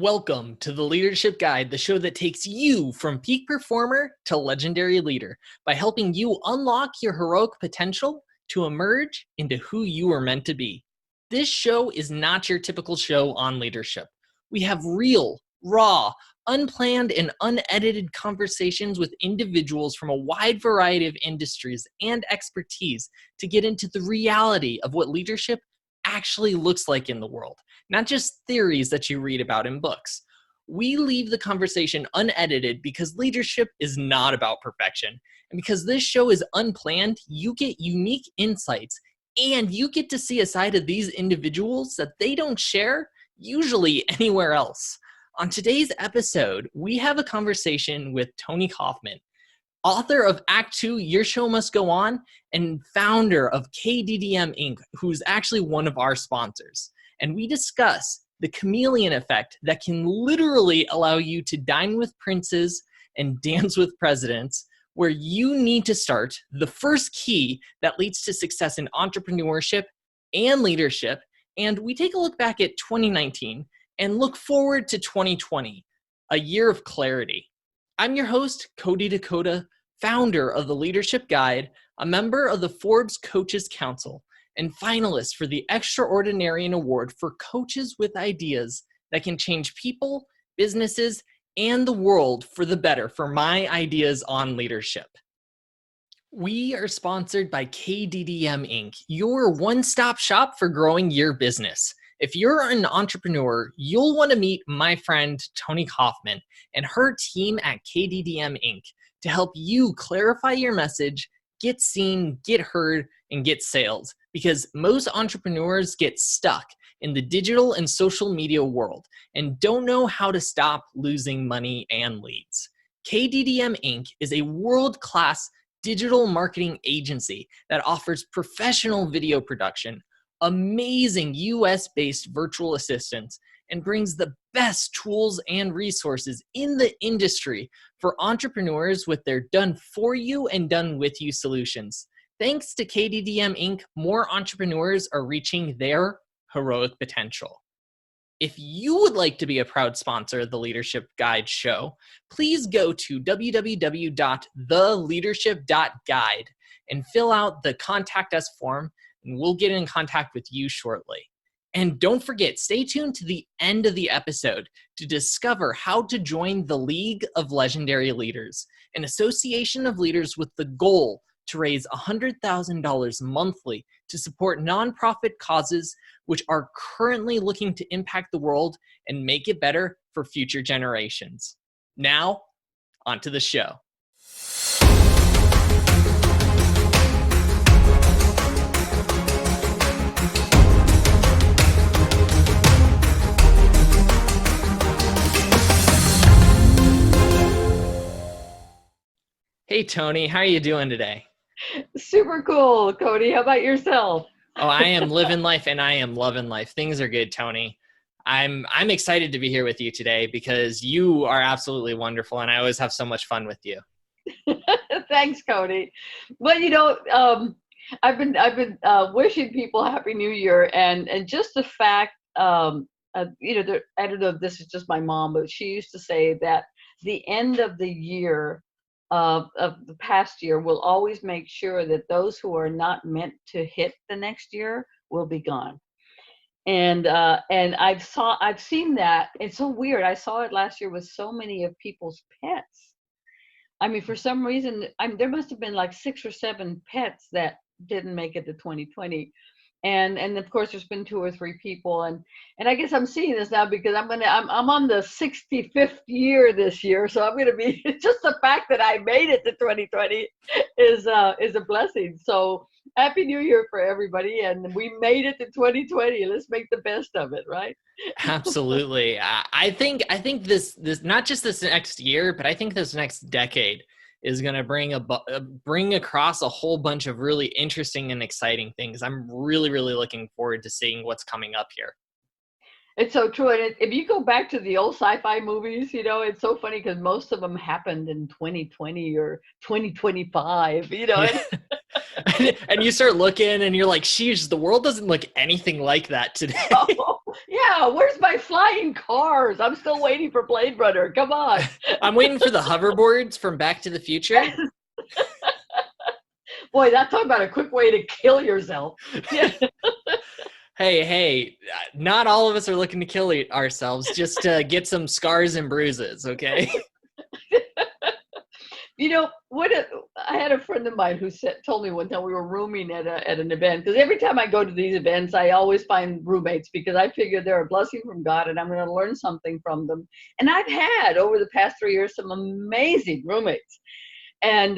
Welcome to the Leadership Guide, the show that takes you from peak performer to legendary leader by helping you unlock your heroic potential to emerge into who you are meant to be. This show is not your typical show on leadership. We have real, raw, unplanned, and unedited conversations with individuals from a wide variety of industries and expertise to get into the reality of what leadership actually looks like in the world, not just theories that you read about in books. We leave the conversation unedited because leadership is not about perfection. And because this show is unplanned, you get unique insights and you get to see a side of these individuals that they don't share usually anywhere else. On today's episode, we have a conversation with Toni Kaufman, author of Act 2, Your Show Must Go On, and founder of KDDM Inc., who's actually one of our sponsors. And we discuss the Chameleon Effect that can literally allow you to dine with princes and dance with presidents, where you need to start the first key that leads to success in entrepreneurship and leadership. And we take a look back at 2019 and look forward to 2020, a year of clarity. I'm your host, Cody Dakota, founder of the Leadership Guide, a member of the Forbes Coaches Council, and finalist for the Extraordinarian Award for Coaches with Ideas that can change people, businesses, and the world for the better for my ideas on leadership. We are sponsored by KDDM Inc., your one-stop shop for growing your business. If you're an entrepreneur, you'll want to meet my friend Toni Kaufman and her team at KDDM Inc. to help you clarify your message, get seen, get heard, and get sales. Because most entrepreneurs get stuck in the digital and social media world and don't know how to stop losing money and leads. KDDM Inc. is a world-class digital marketing agency that offers professional video production, amazing US-based virtual assistants, and brings the best tools and resources in the industry for entrepreneurs with their done for you and done with you solutions. Thanks to KDDM Inc., more entrepreneurs are reaching their heroic potential. If you would like to be a proud sponsor of the Leadership Guide show, please go to www.theleadership.guide and fill out the Contact Us form, and we'll get in contact with you shortly. And don't forget, stay tuned to the end of the episode to discover how to join the League of Legendary Leaders, an association of leaders with the goal to raise $100,000 monthly to support nonprofit causes which are currently looking to impact the world and make it better for future generations. Now, onto the show. Hey, Toni, how are you doing today? Super cool, Cody. How about yourself? Oh, I am living life and I am loving life. Things are good, Toni. I'm excited to be here with you today because you are absolutely wonderful and I always have so much fun with you. Thanks, Cody. Well, I've been wishing people Happy New Year, and just the fact, I don't know if this is just my mom, but she used to say that the end of the year of the past year will always make sure that those who are not meant to hit the next year will be gone. And I've seen that. It's so weird. I saw it last year with so many of people's pets. I mean, for some reason, there must have been like 6 or 7 pets that didn't make it to 2020. And of course there's been 2 or 3 people, and I guess I'm seeing this now because I'm on the 65th year this year, so I'm gonna be, just the fact that I made it to 2020 is a blessing. So Happy New Year for everybody, and we made it to 2020. Let's make the best of it, right? Absolutely. I think this not just this next year, but I think this next decade is going to bring across a whole bunch of really interesting and exciting things. I'm really, really looking forward to seeing what's coming up here. It's so true. And if you go back to the old sci-fi movies, it's so funny because most of them happened in 2020 or 2025, Yeah. And you start looking and you're like, sheesh, the world doesn't look anything like that today. Oh, Yeah, where's my flying cars? I'm still waiting for Blade Runner. Come on. I'm waiting for the hoverboards from Back to the Future. Boy, that's talking about a quick way to kill yourself. Yeah. Hey, not all of us are looking to kill ourselves, just to get some scars and bruises, okay? You know, I had a friend of mine who told me one time we were rooming at an event, because every time I go to these events, I always find roommates because I figure they're a blessing from God and I'm going to learn something from them. And I've had over the past 3 years some amazing roommates, and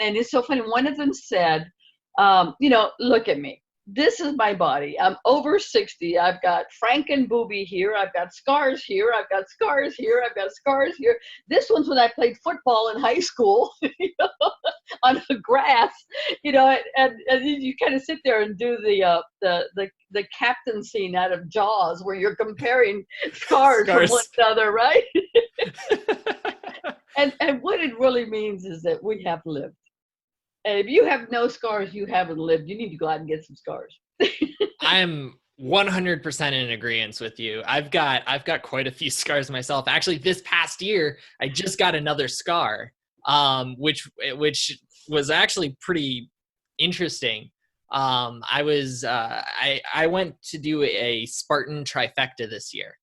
it's so funny. One of them said, look at me. This is my body. I'm over 60. I've got Franken booby here. I've got scars here. I've got scars here. I've got scars here. This one's when I played football in high school, on the grass, and you kind of sit there and do the captain scene out of Jaws, where you're comparing scars from one another, right? And what it really means is that we have lived. And if you have no scars, you haven't lived. You need to go out and get some scars. I'm 100% in agreement with you. I've got quite a few scars myself. Actually, this past year, I just got another scar, which was actually pretty interesting. I went to do a Spartan trifecta this year,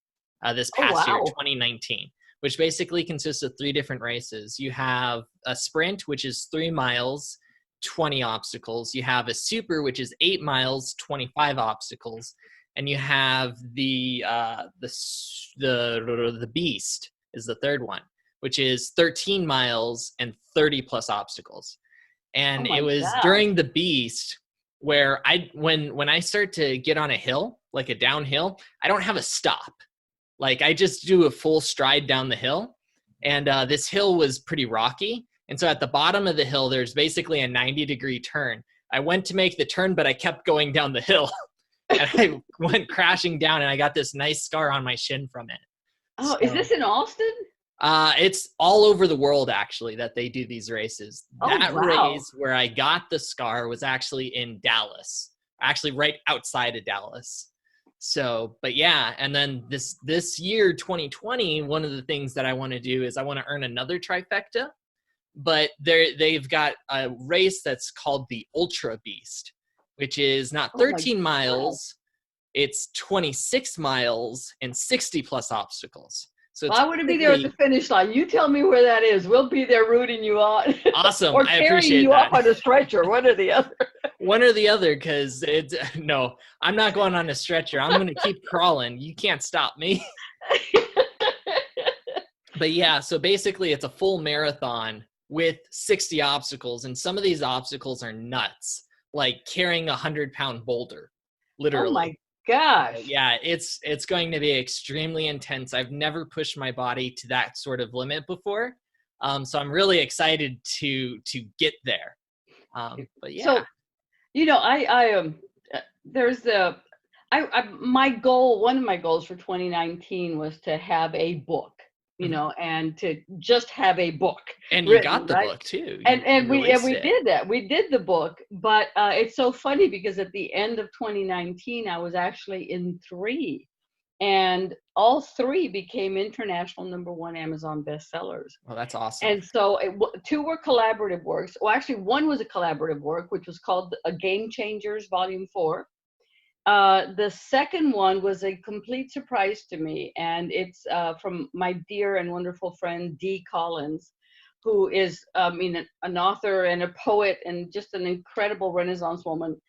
this past year, 2019. Which basically consists of 3 different races. You have a sprint, which is 3 miles, 20 obstacles. You have a super, which is 8 miles, 25 obstacles. And you have the beast is the third one, which is 13 miles and 30 plus obstacles. And it was during the beast where when I start to get on a hill, like a downhill, I don't have a stop. Like I just do a full stride down the hill, and this hill was pretty rocky. And so at the bottom of the hill, there's basically a 90-degree turn. I went to make the turn, but I kept going down the hill and I went crashing down, and I got this nice scar on my shin from it. Oh, so, is this in Austin? It's all over the world, actually, that they do these races. That race where I got the scar was actually in Dallas, actually right outside of Dallas. So, but yeah, and then this year, 2020, one of the things that I want to do is I want to earn another trifecta, but they've got a race that's called the Ultra Beast, which is not 13 miles, it's 26 miles and 60 plus obstacles. So I want to be there at the finish line. You tell me where that is. We'll be there rooting you on. Awesome. Or I carrying appreciate you that. up on a stretcher, one or the other. One or the other, because no, I'm not going on a stretcher. I'm going to keep crawling. You can't stop me. But yeah, so basically it's a full marathon with 60 obstacles. And some of these obstacles are nuts, like carrying a 100-pound boulder, literally. Oh my gosh. Yeah, it's going to be extremely intense. I've never pushed my body to that sort of limit before. So I'm really excited to get there. But yeah. So, my goal, one of my goals for 2019 was to have a book, and to just have a book. And you got the book too. And we did that. We did the book, but it's so funny because at the end of 2019, I was actually in 3, and all 3 became international #1 Amazon bestsellers. Well, that's awesome. And so 2 were collaborative works. Well, actually, 1 was a collaborative work, which was called Game Changers Volume 4. The second one was a complete surprise to me, and it's from my dear and wonderful friend Dee Collins, who is an author and a poet and just an incredible Renaissance woman.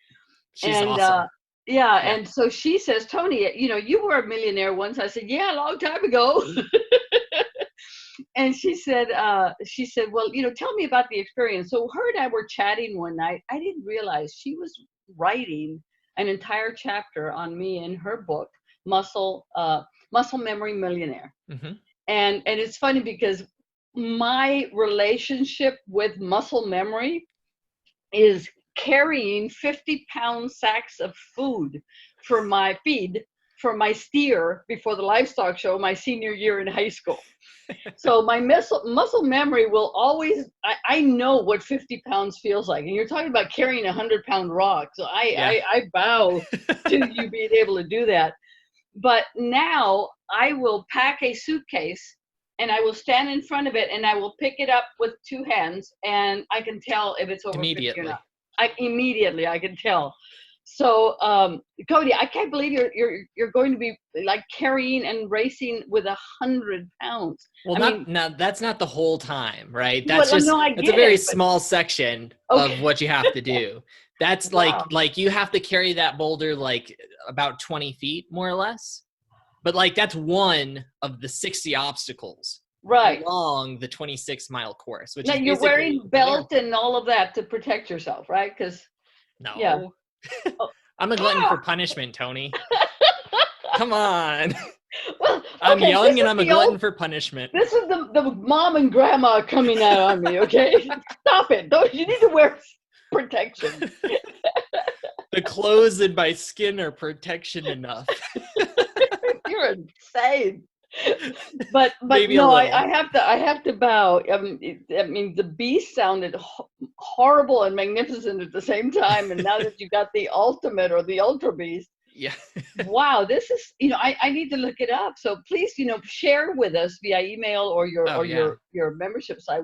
She's awesome. Yeah, and so she says, Toni, you were a millionaire once. I said, yeah, a long time ago. And she said, well, tell me about the experience. So her and I were chatting one night. I didn't realize she was writing an entire chapter on me in her book, Muscle Memory Millionaire. Mm-hmm. And it's funny because my relationship with muscle memory is carrying 50-pound sacks of food for my steer before the livestock show my senior year in high school. So my muscle memory will always, I know what 50 pounds feels like. And you're talking about carrying a 100-pound rock. So I bow to you being able to do that. But now I will pack a suitcase and I will stand in front of it and I will pick it up with two hands and I can tell if it's over 50 or not. Immediately. I can tell. So, Cody, I can't believe you're going to be like carrying and racing with 100 pounds. Well, I mean, that's not the whole time, right? well, no, I That's a get very it, but small section of okay. what you have to do. That's Wow. like you have to carry that boulder like about 20 feet more or less. But like that's one of the 60 obstacles Right. along the 26-mile course, which Now is you're basically wearing a belt marathon. and all of that to protect yourself, right? Because yeah. No. Oh, I'm a glutton ah! for punishment, Tony. Come on. Well, I'm okay, this young and is I'm a the old glutton for punishment. this is the mom and grandma coming out on me, okay? Stop it. Don't you need to wear protection. The clothes in my skin are protection enough. You're insane. But Maybe a no, little. I have to bow. I mean the beast sounded horrible and magnificent at the same time, and now that you got the ultimate or the ultra beast, Yeah. wow, this is, I need to look it up. So please, share with us via email or your Oh yeah. your membership site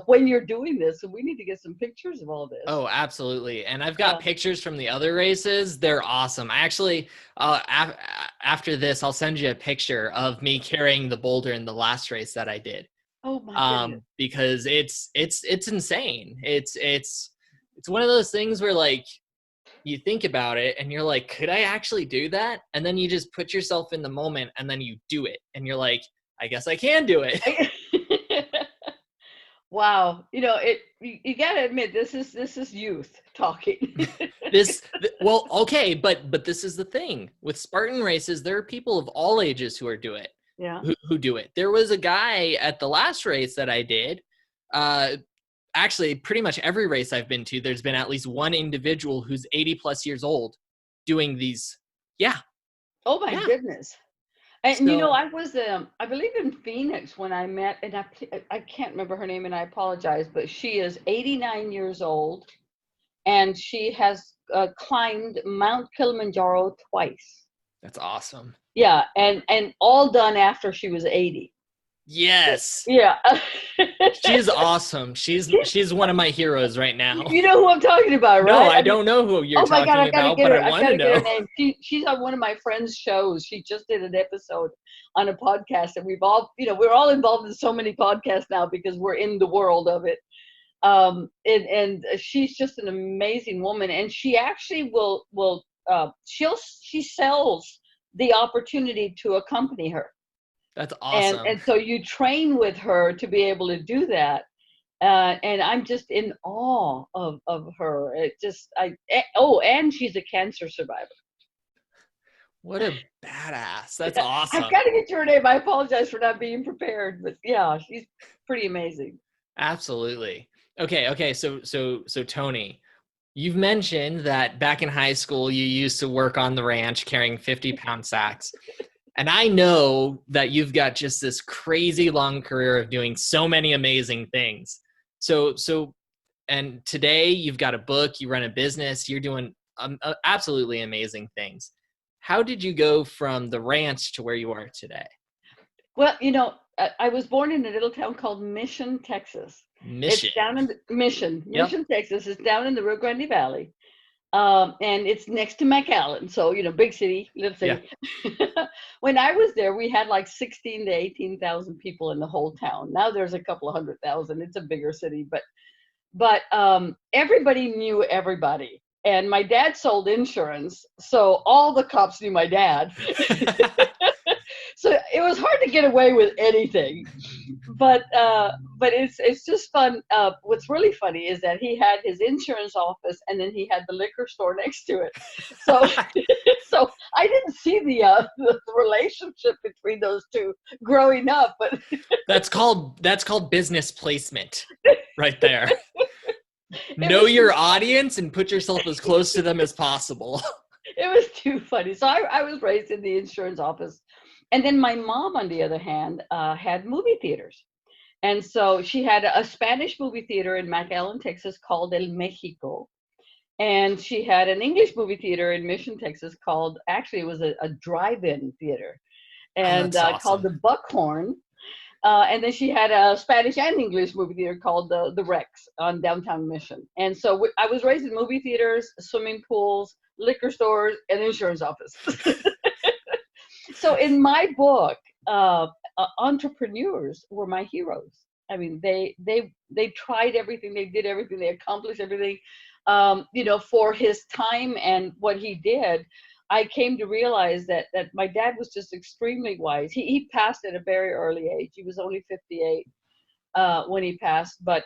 when you're doing this. So we need to get some pictures of all this. Oh, absolutely. And I've Uh, got pictures from the other races. They're awesome. I actually, after this, I'll send you a picture of me carrying the boulder in the last race that I did. oh my goodness. Because it's insane. It's one of those things where like you think about it and you're like, could I actually do that? And then you just put yourself in the moment and then you do it. And you're like, I guess I can do it. Wow. You got to admit this is youth talking. Well, okay, but this is the thing. With Spartan races, there are people of all ages who do it. Yeah. Who do it. There was a guy at the last race that I did. Actually, pretty much every race I've been to, there's been at least one individual who's 80 plus years old doing these. Yeah. Oh my Yeah. goodness. And So I was I believe in Phoenix when I met, and I can't remember her name and I apologize, but she is 89 years old and she has climbed Mount Kilimanjaro twice. that's awesome. Yeah, and all done after she was 80. Yes. Yeah. She is awesome. She's one of my heroes right now. You know who I'm talking about, No, right? I don't know who you're Oh my God, talking I gotta about, get but her. I I want to gotta get her know. name. She's on one of my friends' shows. She just did an episode on a podcast, and we're all involved in so many podcasts now because we're in the world of it. And she's just an amazing woman, and she actually will she sells the opportunity to accompany her, That's and awesome. so you train with her to be able to do that. And I'm just in awe of her. And she's a cancer survivor. What a badass. That's I've awesome. got to get your name. I apologize for not being prepared, but yeah, she's pretty amazing. Absolutely. Okay. So Tony, you've mentioned that back in high school you used to work on the ranch carrying 50-pound sacks. And I know that you've got just this crazy long career of doing so many amazing things. So and today you've got a book, you run a business, you're doing absolutely amazing things. How did you go from the ranch to where you are today? Well, I was born in a little town called Mission, Texas. Mission. It's down in Mission, Yep. Texas. It's down in the Rio Grande Valley. And it's next to McAllen. So, big city, little Yeah. city. When I was there, we had like 16 to 18,000 people in the whole town. Now there's a couple of 100,000. It's a bigger city, but everybody knew everybody. And my dad sold insurance, so all the cops knew my dad. So it was hard to get away with anything, but it's just fun. What's really funny is that he had his insurance office and then he had the liquor store next to it. So so I didn't see the relationship between those two growing up, but That's called business placement right there. Know was your audience and put yourself as close to them as possible. it was too funny. So I was raised in the insurance office. And then my mom, on the other hand, had movie theaters. And so she had a Spanish movie theater in McAllen, Texas called El Mexico. And she had an English movie theater in Mission, Texas called, actually, it was a drive-in theater, Oh, and that's called awesome. the Buckhorn. And then she had a Spanish and English movie theater called the Rex on downtown Mission. And so I was raised in movie theaters, swimming pools, liquor stores, and insurance offices. So in my book, entrepreneurs were my heroes. I mean, they tried everything, they did everything, they accomplished everything. For his time and what he did, I came to realize that my dad was just extremely wise. He passed at a very early age. He was only 58 when he passed, but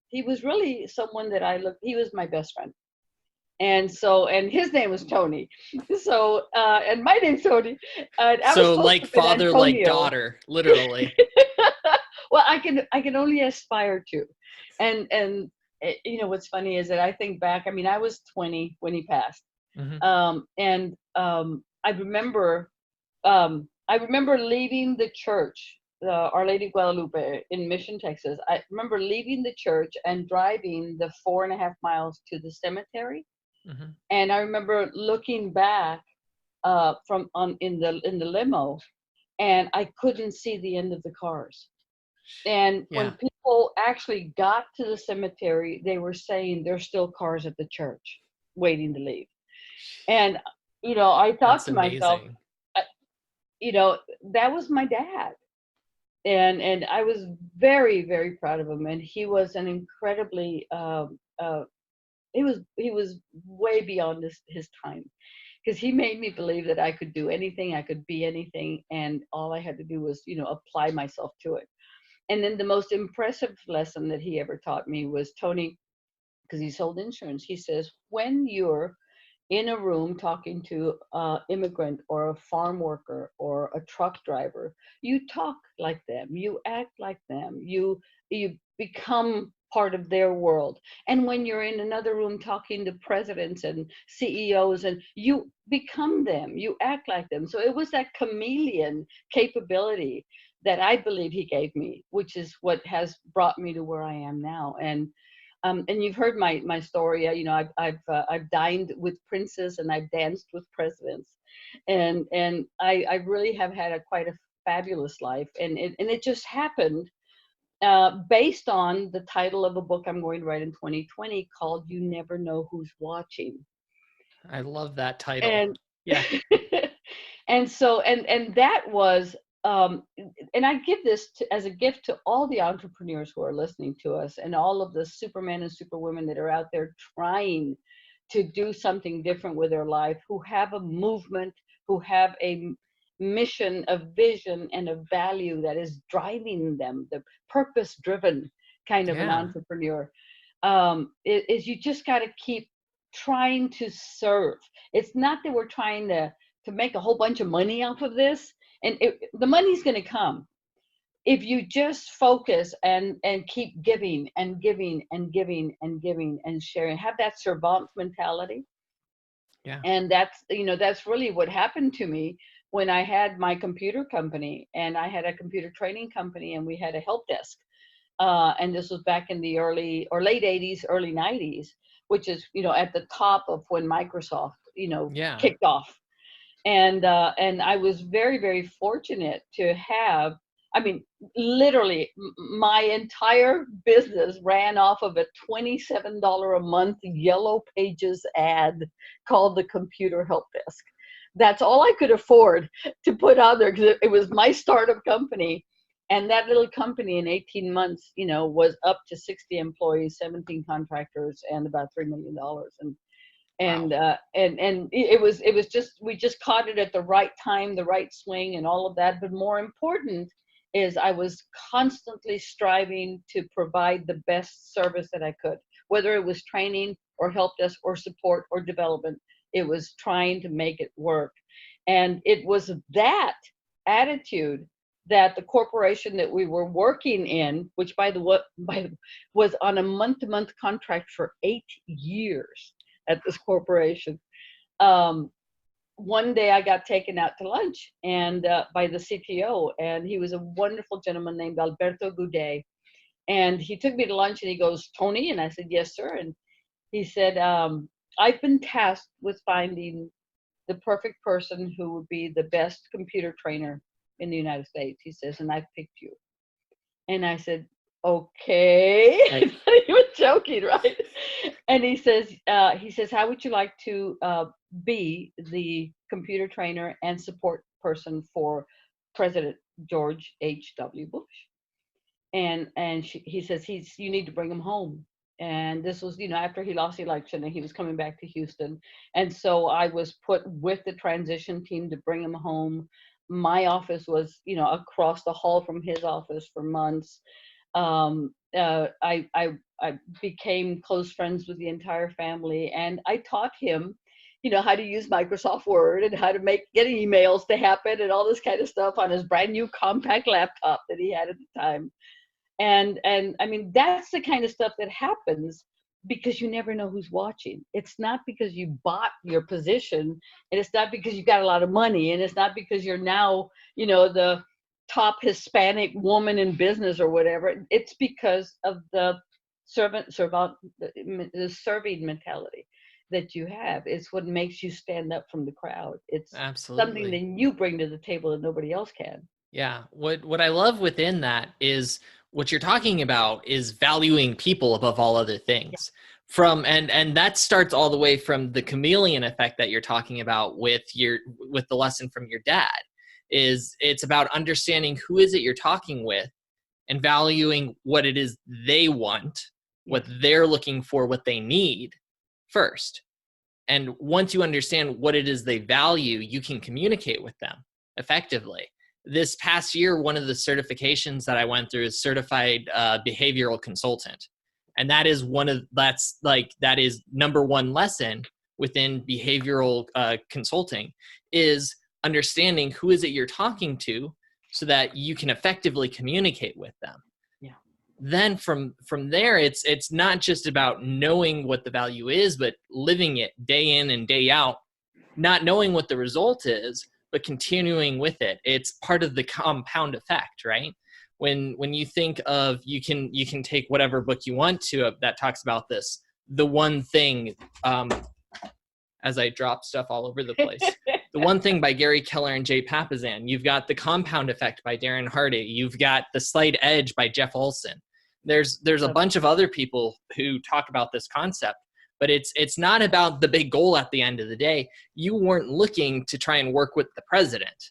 he was really someone that I looked. He was my best friend, and his name was Tony. So and my name's Tony, and I was So supposed like to have been father, like Antonio. daughter, literally. Well, I can only aspire to, and what's funny is that I think back. I mean, I was 20 when he passed, Hmm. and I remember leaving the church, Our Lady Guadalupe in Mission, Texas. I remember leaving the church and driving the 4.5 miles to the cemetery, Hmm. and I remember looking back from on in the limo, and I couldn't see the end of the cars. And when Yeah, people actually got to the cemetery, they were saying there's still cars at the church waiting to leave. And I thought that's to myself, amazing. uh, that was my dad, and I was very, very proud of him. And he was an incredibly he was way beyond his time, because he made me believe that I could do anything, I could be anything, and all I had to do was apply myself to it. And then the most impressive lesson that he ever taught me was, Tony, because he sold insurance, he says, when you're in a room talking to an immigrant or a farm worker or a truck driver, you talk like them, you act like them, you become part of their world. And when you're in another room talking to presidents and CEOs, and you become them, you act like them. So it was that chameleon capability that I believe he gave me, which is what has brought me to where I am now. And you've heard my story. I've dined with princes and I've danced with presidents, and I really have had quite a fabulous life. And it just happened based on the title of a book I'm going to write in 2020 called "You Never Know Who's Watching." I love that title. And Yeah. and that was um and I give this as a gift to all the entrepreneurs who are listening to us, and all of the supermen and superwomen that are out there trying to do something different with their life, who have a movement, who have a mission, a vision, and a value that is driving them, the purpose driven kind of an Yeah. entrepreneur. Is you just got to keep trying to serve. It's not that we're trying to make a whole bunch of money off of this, and the money's going to come if you just focus and keep giving and giving and giving and giving and sharing. Have that servant mentality. Yeah. And that's really what happened to me when I had my computer company, and I had a computer training company, and we had a help desk. And this was back in the early or late 80s, early 90s, which is at the top of when Microsoft Yeah. kicked off. And I was very, very fortunate to have. I mean, literally, my entire business ran off of a $27 a month Yellow Pages ad called the Computer Help Desk. That's all I could afford to put out there, because it was my startup company. And that little company in 18 months, was up to 60 employees, 17 contractors, and about $3 million. And Wow. it was just, we just caught it at the right time, the right swing, and all of that. But more important is I was constantly striving to provide the best service that I could, whether it was training or help desk or support or development. It was trying to make it work. And it was that attitude that the corporation that we were working in, which by the way was on a month-to-month contract for 8 years at this corporation. Um, One day I got taken out to lunch and by the CTO, and he was a wonderful gentleman named Alberto Goudet. And he took me to lunch and he goes, Toni? And I said, yes, sir. And he said, I've been tasked with finding the perfect person who would be the best computer trainer in the United States. He says, and I've picked you. And I said, okay. Right. He was joking, right? And he says, how would you like to be the computer trainer and support person for President George H.W. Bush? He says, you need to bring him home. And this was, after he lost the election and he was coming back to Houston. And so I was put with the transition team to bring him home. My office was, across the hall from his office for months. I became close friends with the entire family, and I taught him, how to use Microsoft Word and how to get emails to happen and all this kind of stuff on his brand new compact laptop that he had at the time. And I mean, that's the kind of stuff that happens because you never know who's watching. It's not because you bought your position, and it's not because you got a lot of money, and it's not because you're now, the top Hispanic woman in business or whatever. It's because of the the serving mentality that you have. It's what makes you stand up from the crowd. It's Absolutely something that you bring to the table that nobody else can. Yeah. What I love within that is what you're talking about is valuing people above all other things. And that starts all the way from the chameleon effect that you're talking about with the lesson from your dad. It's about understanding who is it you're talking with and valuing what it is they want, what they're looking for, what they need first. And once you understand what it is they value, you can communicate with them effectively. This past year, one of the certifications that I went through is certified behavioral consultant. And that is that is number one lesson within behavioral consulting is understanding who is it you're talking to so that you can effectively communicate with them. Yeah. Then from there, it's not just about knowing what the value is, but living it day in and day out, not knowing what the result is, but continuing with it. It's part of the compound effect, right? When you think of, you can take whatever book you want to that talks about this, the one thing, as I drop stuff all over the place, the one thing by Gary Keller and Jay Papasan. You've got the compound effect by Darren Hardy. You've got the slight edge by Jeff Olson. There's a bunch of other people who talk about this concept. But it's not about the big goal at the end of the day. You weren't looking to try and work with the president,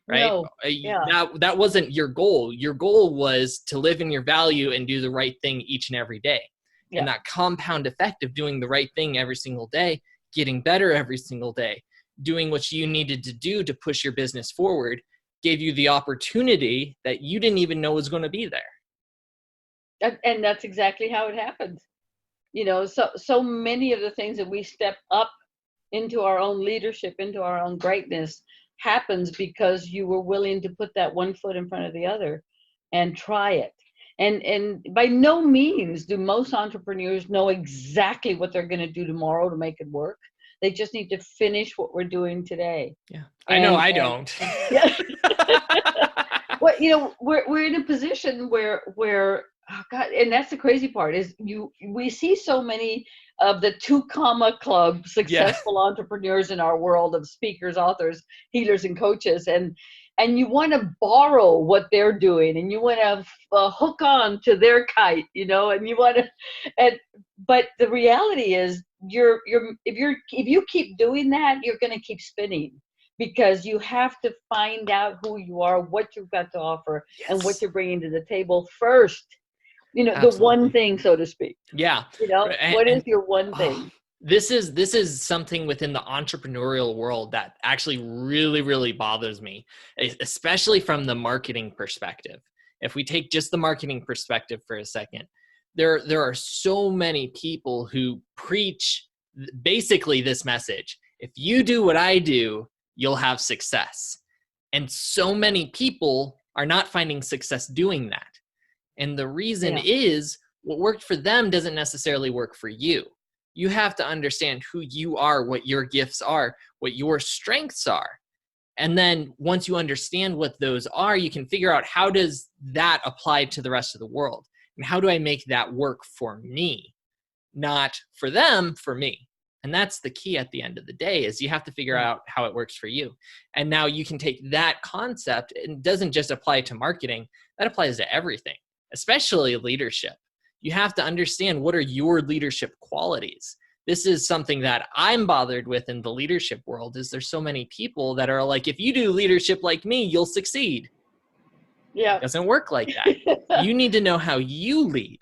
right? No. Yeah. That wasn't your goal. Your goal was to live in your value and do the right thing each and every day. Yeah. And that compound effect of doing the right thing every single day, getting better every single day, doing what you needed to do to push your business forward, gave you the opportunity that you didn't even know was going to be there. And that's exactly how it happened. So many of the things that we step up into our own leadership, into our own greatness, happens because you were willing to put that one foot in front of the other and try it. And by no means do most entrepreneurs know exactly what they're going to do tomorrow to make it work. They just need to finish what we're doing today. Yeah, I know I don't. Yeah. Well, we're in a position where oh God, and that's the crazy part is we see so many of the 2 Comma Club successful entrepreneurs in our world of speakers, authors, healers, and coaches, and you want to borrow what they're doing, and you want to hook on to their kite, and you want to, but the reality is if you keep doing that, you're going to keep spinning. Because you have to find out who you are, what you've got to offer, and what you're bringing to the table first. Absolutely. The one thing, so to speak. Yeah. What is your one thing? This is something within the entrepreneurial world that actually really, really bothers me, especially from the marketing perspective. If we take just the marketing perspective for a second, there are so many people who preach basically this message. If you do what I do, you'll have success. And so many people are not finding success doing that. And the reason is what worked for them doesn't necessarily work for you. You have to understand who you are, what your gifts are, what your strengths are. And then once you understand what those are, you can figure out how does that apply to the rest of the world. And how do I make that work for me? Not for them, for me. And that's the key at the end of the day, is you have to figure out how it works for you. And now you can take that concept, and it doesn't just apply to marketing, that applies to everything, especially leadership. You have to understand, what are your leadership qualities? This is something that I'm bothered with in the leadership world, is there's so many people that are like, if you do leadership like me, you'll succeed. Yeah. It doesn't work like that. You need to know how you lead.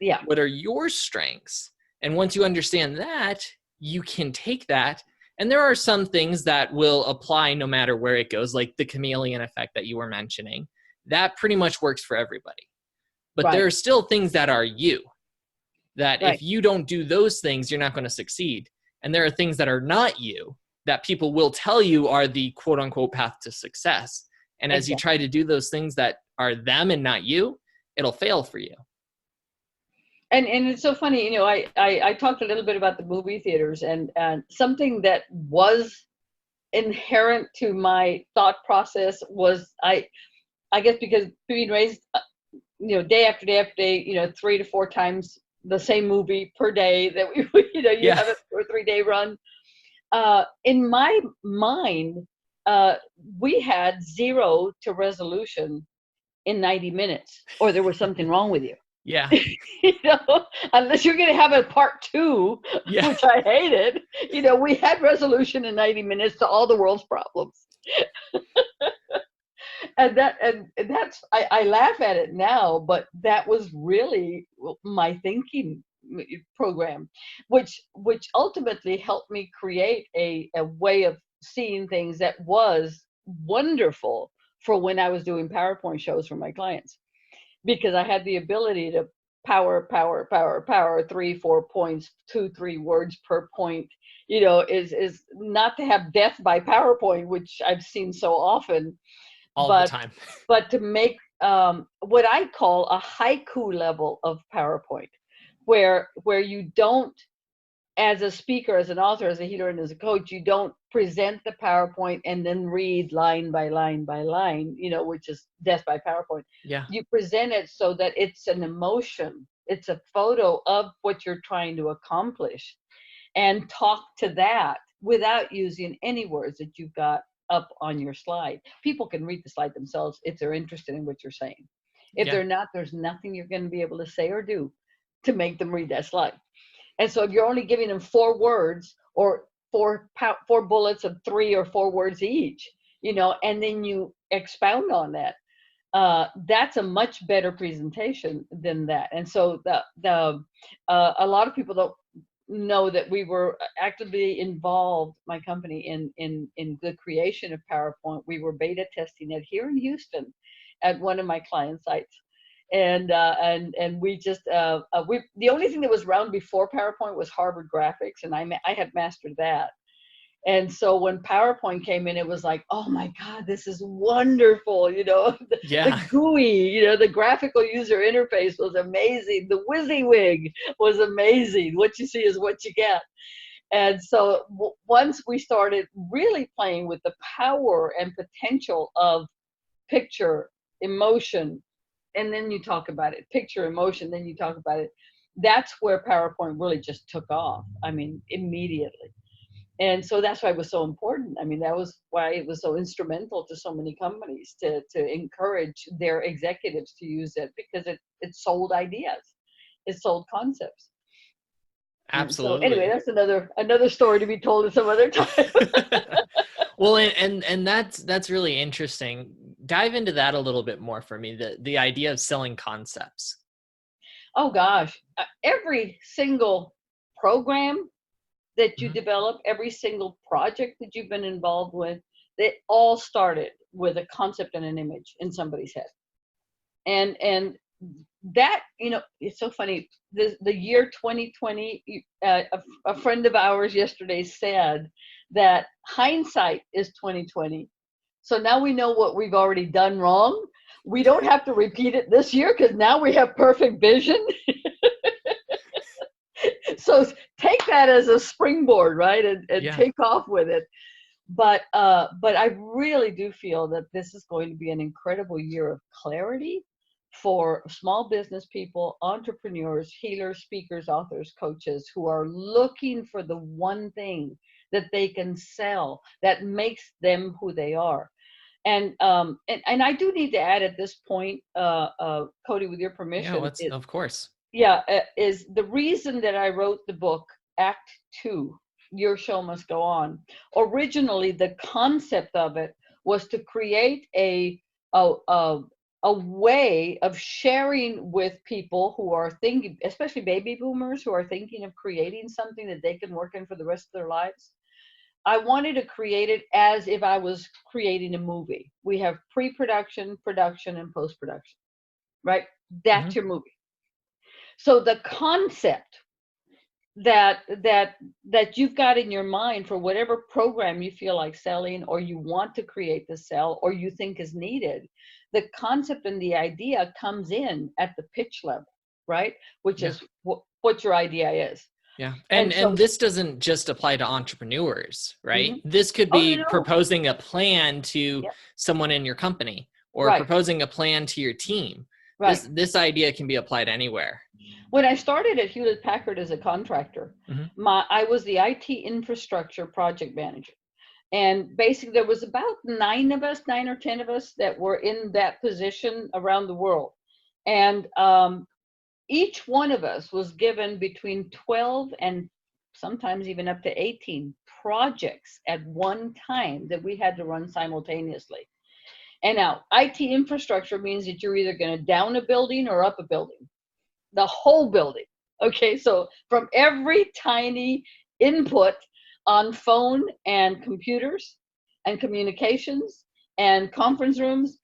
Yeah. What are your strengths? And once you understand that, you can take that. And there are some things that will apply no matter where it goes, like the chameleon effect that you were mentioning. That pretty much works for everybody. But there Right. are still things that are you, that Right. if you don't do those things, you're not going to succeed. And there are things that are not you that people will tell you are the quote unquote path to success. And as you Exactly. try to do those things that are them and not you, it'll fail for you. And it's so funny, you know, I talked a little bit about the movie theaters, and something that was inherent to my thought process was, I guess because being raised, you know, day after day after day, you know, 3 to 4 times the same movie per day that we, you know, you Yeah. have a 2 or 3 day run. In my mind, we had 0 to resolution in 90 minutes, or there was something wrong with you. Yeah. You know, unless you're going to have a part 2, Yeah. which I hated, you know, we had resolution in 90 minutes to all the world's problems. And that's, I laugh at it now, but that was really my thinking program, which ultimately helped me create a way of seeing things that was wonderful for when I was doing PowerPoint shows for my clients, because I had the ability to power 3, 4 points, 2, 3 words per point, you know, is not to have death by PowerPoint, which I've seen so often, All the but time. to make what I call a haiku level of PowerPoint, where you don't, as a speaker, as an author, as a healer, and as a coach, you don't present the PowerPoint and then read line by line by line, you know, which is death by PowerPoint. Yeah. You present it so that it's an emotion, it's a photo of what you're trying to accomplish, and talk to that without using any words that you've got up on your slide. People can read the slide themselves if they're interested in what you're saying. If Yeah. they're not, there's nothing you're going to be able to say or do to make them read that slide. And so if you're only giving them 4 words, or 4 bullets of 3 or 4 words each, you know, and then you expound on that, that's a much better presentation than that. And so a lot of people don't know that we were actively involved, my company, in the creation of PowerPoint. We were beta testing it here in Houston at one of my client sites. And we just we, the only thing that was around before PowerPoint was Harvard Graphics, and I had mastered that. And so when PowerPoint came in, it was like, oh my God, this is wonderful. You know, the Yeah. GUI, you know, the graphical user interface was amazing. The WYSIWYG was amazing. What you see is what you get. And so once we started really playing with the power and potential of picture, emotion, and then you talk about it, picture, emotion, then you talk about it. That's where PowerPoint really just took off. I mean, immediately. And so that's why it was so important. I mean, that was why it was so instrumental to so many companies to encourage their executives to use it, because it sold ideas, it sold concepts. And so anyway, Absolutely. that's another story to be told at some other time. Well, and that's really interesting. Dive into that a little bit more for me. The idea of selling concepts. Oh gosh, every single program that you Mhm. develop, every single project that you've been involved with, they all started with a concept and an image in somebody's head. And that, you know, it's so funny. The year 2020, a friend of ours yesterday said that hindsight is 2020. So now we know what we've already done wrong. We don't have to repeat it this year because now we have perfect vision. So take that as a springboard, right? And Yeah. take off with it. But I really do feel that this is going to be an incredible year of clarity, for small business people, entrepreneurs, healers, speakers, authors, coaches who are looking for the one thing that they can sell that makes them who they are. And I do need to add at this point, Cody, with your Yeah, permission, let's, of course. is the reason that I wrote the book, Act Two, Your Show Must Go On. Originally, the concept of it was to create a, a, a way of sharing with people who are thinking, especially baby boomers who are thinking of creating something that they can work in for the rest of their lives. I wanted to create it as if I was creating a movie. We have pre-production, production, and post-production, right? That's your movie. So the concept that you've got in your mind for whatever program you feel like selling, or you want to create to sell, or you think is needed, the concept and the idea comes in at the pitch level, right? Which is what your idea is. Yeah. And so, And this doesn't just apply to entrepreneurs, right? mhm. This could Oh, no, be no. proposing a plan to Yep. someone in your company, or Right, proposing a plan to your team. right. This idea can be applied anywhere. When I started at Hewlett Packard as a contractor, I was the IT infrastructure project manager. And basically, there was about 9 or 10 of us that were in that position around the world. And each one of us was given between 12 and sometimes even up to 18 projects at one time that we had to run simultaneously. And now, IT infrastructure means that you're either going to down a building or up a building, the whole building. Okay, so from every tiny input on phone and computers and communications and conference rooms,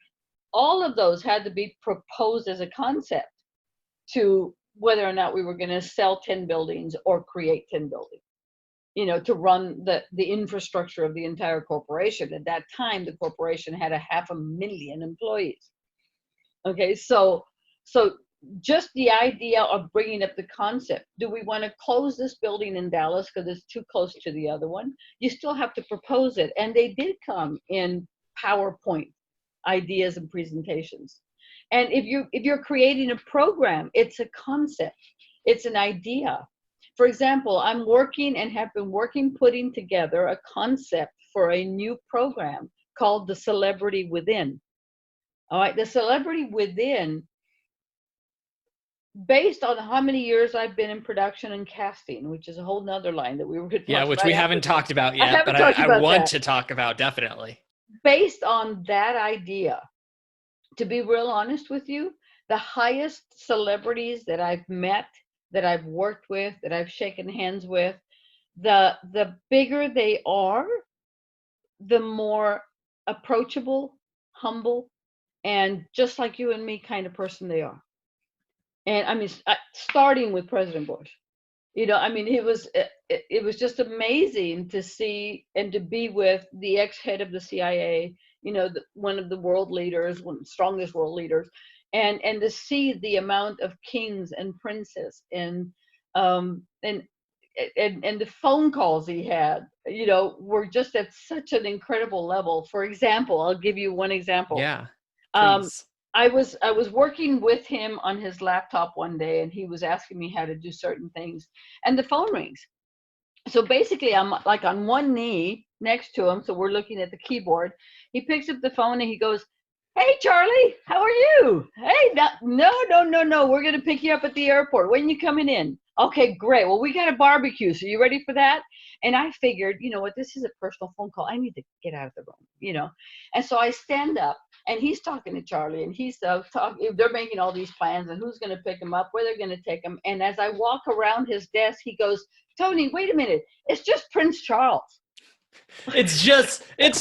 all of those had to be proposed as a concept to whether or not we were going to sell 10 buildings or create 10 buildings, to run the infrastructure of the entire corporation. At that time, the corporation had 500,000 employees. Okay, so just the idea of bringing up the concept. Do we want to close this building in Dallas because it's too close to the other one? You still have to propose it. And they did come in PowerPoint ideas and presentations. And if you're creating a program, it's a concept, it's an idea. For example, I'm working and have been working putting together a concept for a new program called The Celebrity Within. All right, The Celebrity Within, based on how many years I've been in production and casting, which is a whole nother line that we were going to talk Which right we after haven't this. talked about I yet, haven't but talked I about want that. to talk about, definitely. Based on that idea, to be real honest with you, the highest celebrities that I've met, that I've worked with, that I've shaken hands with, the bigger they are, the more approachable, humble, and just like you and me kind of person they are. And I mean, starting with President Bush, I mean, it was just amazing to see and to be with the ex-head of the CIA, one of the world leaders, one of the strongest world leaders, and to see the amount of kings and princes um and and the phone calls he had, were just at such an incredible level. For example, I'll give you one example. Yeah, Um, please. I was working with him on his laptop one day, and he was asking me how to do certain things, and the phone rings. So basically, I'm like on one knee next to him, so we're looking at the keyboard. He picks up the phone and he goes, "Hey, Charlie, how are you? Hey, no, we're gonna pick you up at the airport. When you coming in? Okay, great. Well, we got a barbecue, so you ready for that?" And I figured, you know what, this is a personal phone call. I need to get out of the room. And so I stand up, and he's talking to Charlie, and he's talking. They're making all these plans, and who's going to pick him up, where they're going to take him. And as I walk around his desk, he goes, "Toni, wait a minute. It's just Prince Charles." It's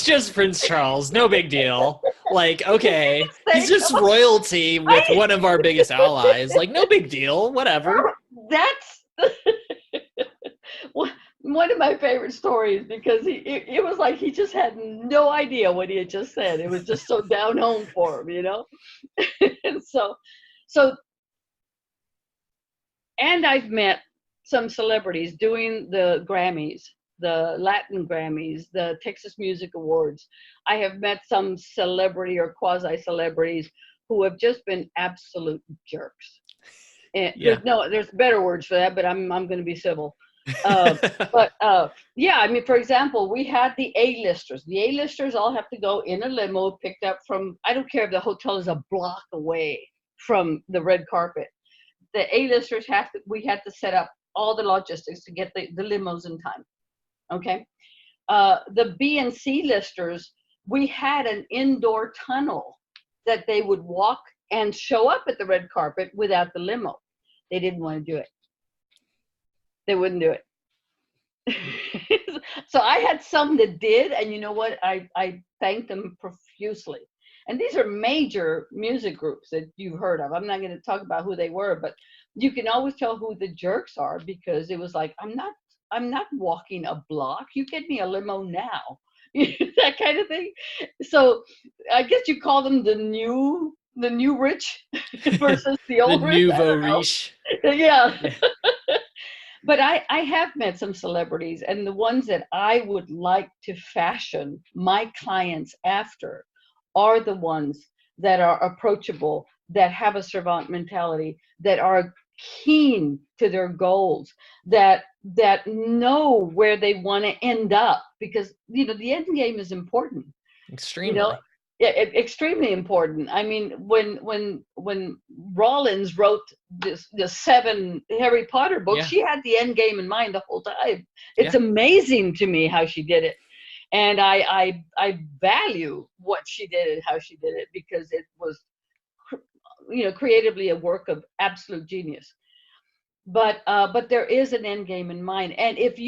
just Prince Charles. No big deal. Like, okay, he's Thank just royalty with I, one of our biggest allies. Like, no big deal. Whatever. that's one of my favorite stories, because it was like he just had no idea what he had just said. It was just so down home for him. And so and I've met some celebrities doing the Grammys, the Latin Grammys, the Texas Music Awards. I have met some celebrity or quasi celebrities who have just been absolute jerks. And Yeah. there's better words for that, but I'm going to be civil. But yeah, I mean, for example, we had the A-listers. The A-listers all have to go in a limo picked up from, I don't care if the hotel is a block away from the red carpet. The A-listers we had to set up all the logistics to get the limos in time. Okay. The B and C listers, we had an indoor tunnel that they would walk and show up at the red carpet without the limo. They didn't want to do it. They wouldn't do it. So I had some that did, and you know what? I thanked them profusely. And these are major music groups that you've heard of. I'm not going to talk about who they were, but you can always tell who the jerks are, because it was like, I'm not walking a block. You get me a limo now. That kind of thing. So I guess you call them the new rich versus the old The rich. nouveau riche. Yeah. But I have met some celebrities, and the ones that I would like to fashion my clients after are the ones that are approachable, that have a servant mentality, that are keen to their goals, that know where they want to end up, because the end game is important. Extremely. Yeah, extremely important. I mean, when Rollins wrote the 7 Harry Potter books, Yeah. she had the end game in mind the whole time. It's Yeah. amazing to me how she did it, and I value what she did and how she did it, because it was, creatively a work of absolute genius. But there is an end game in mind, and if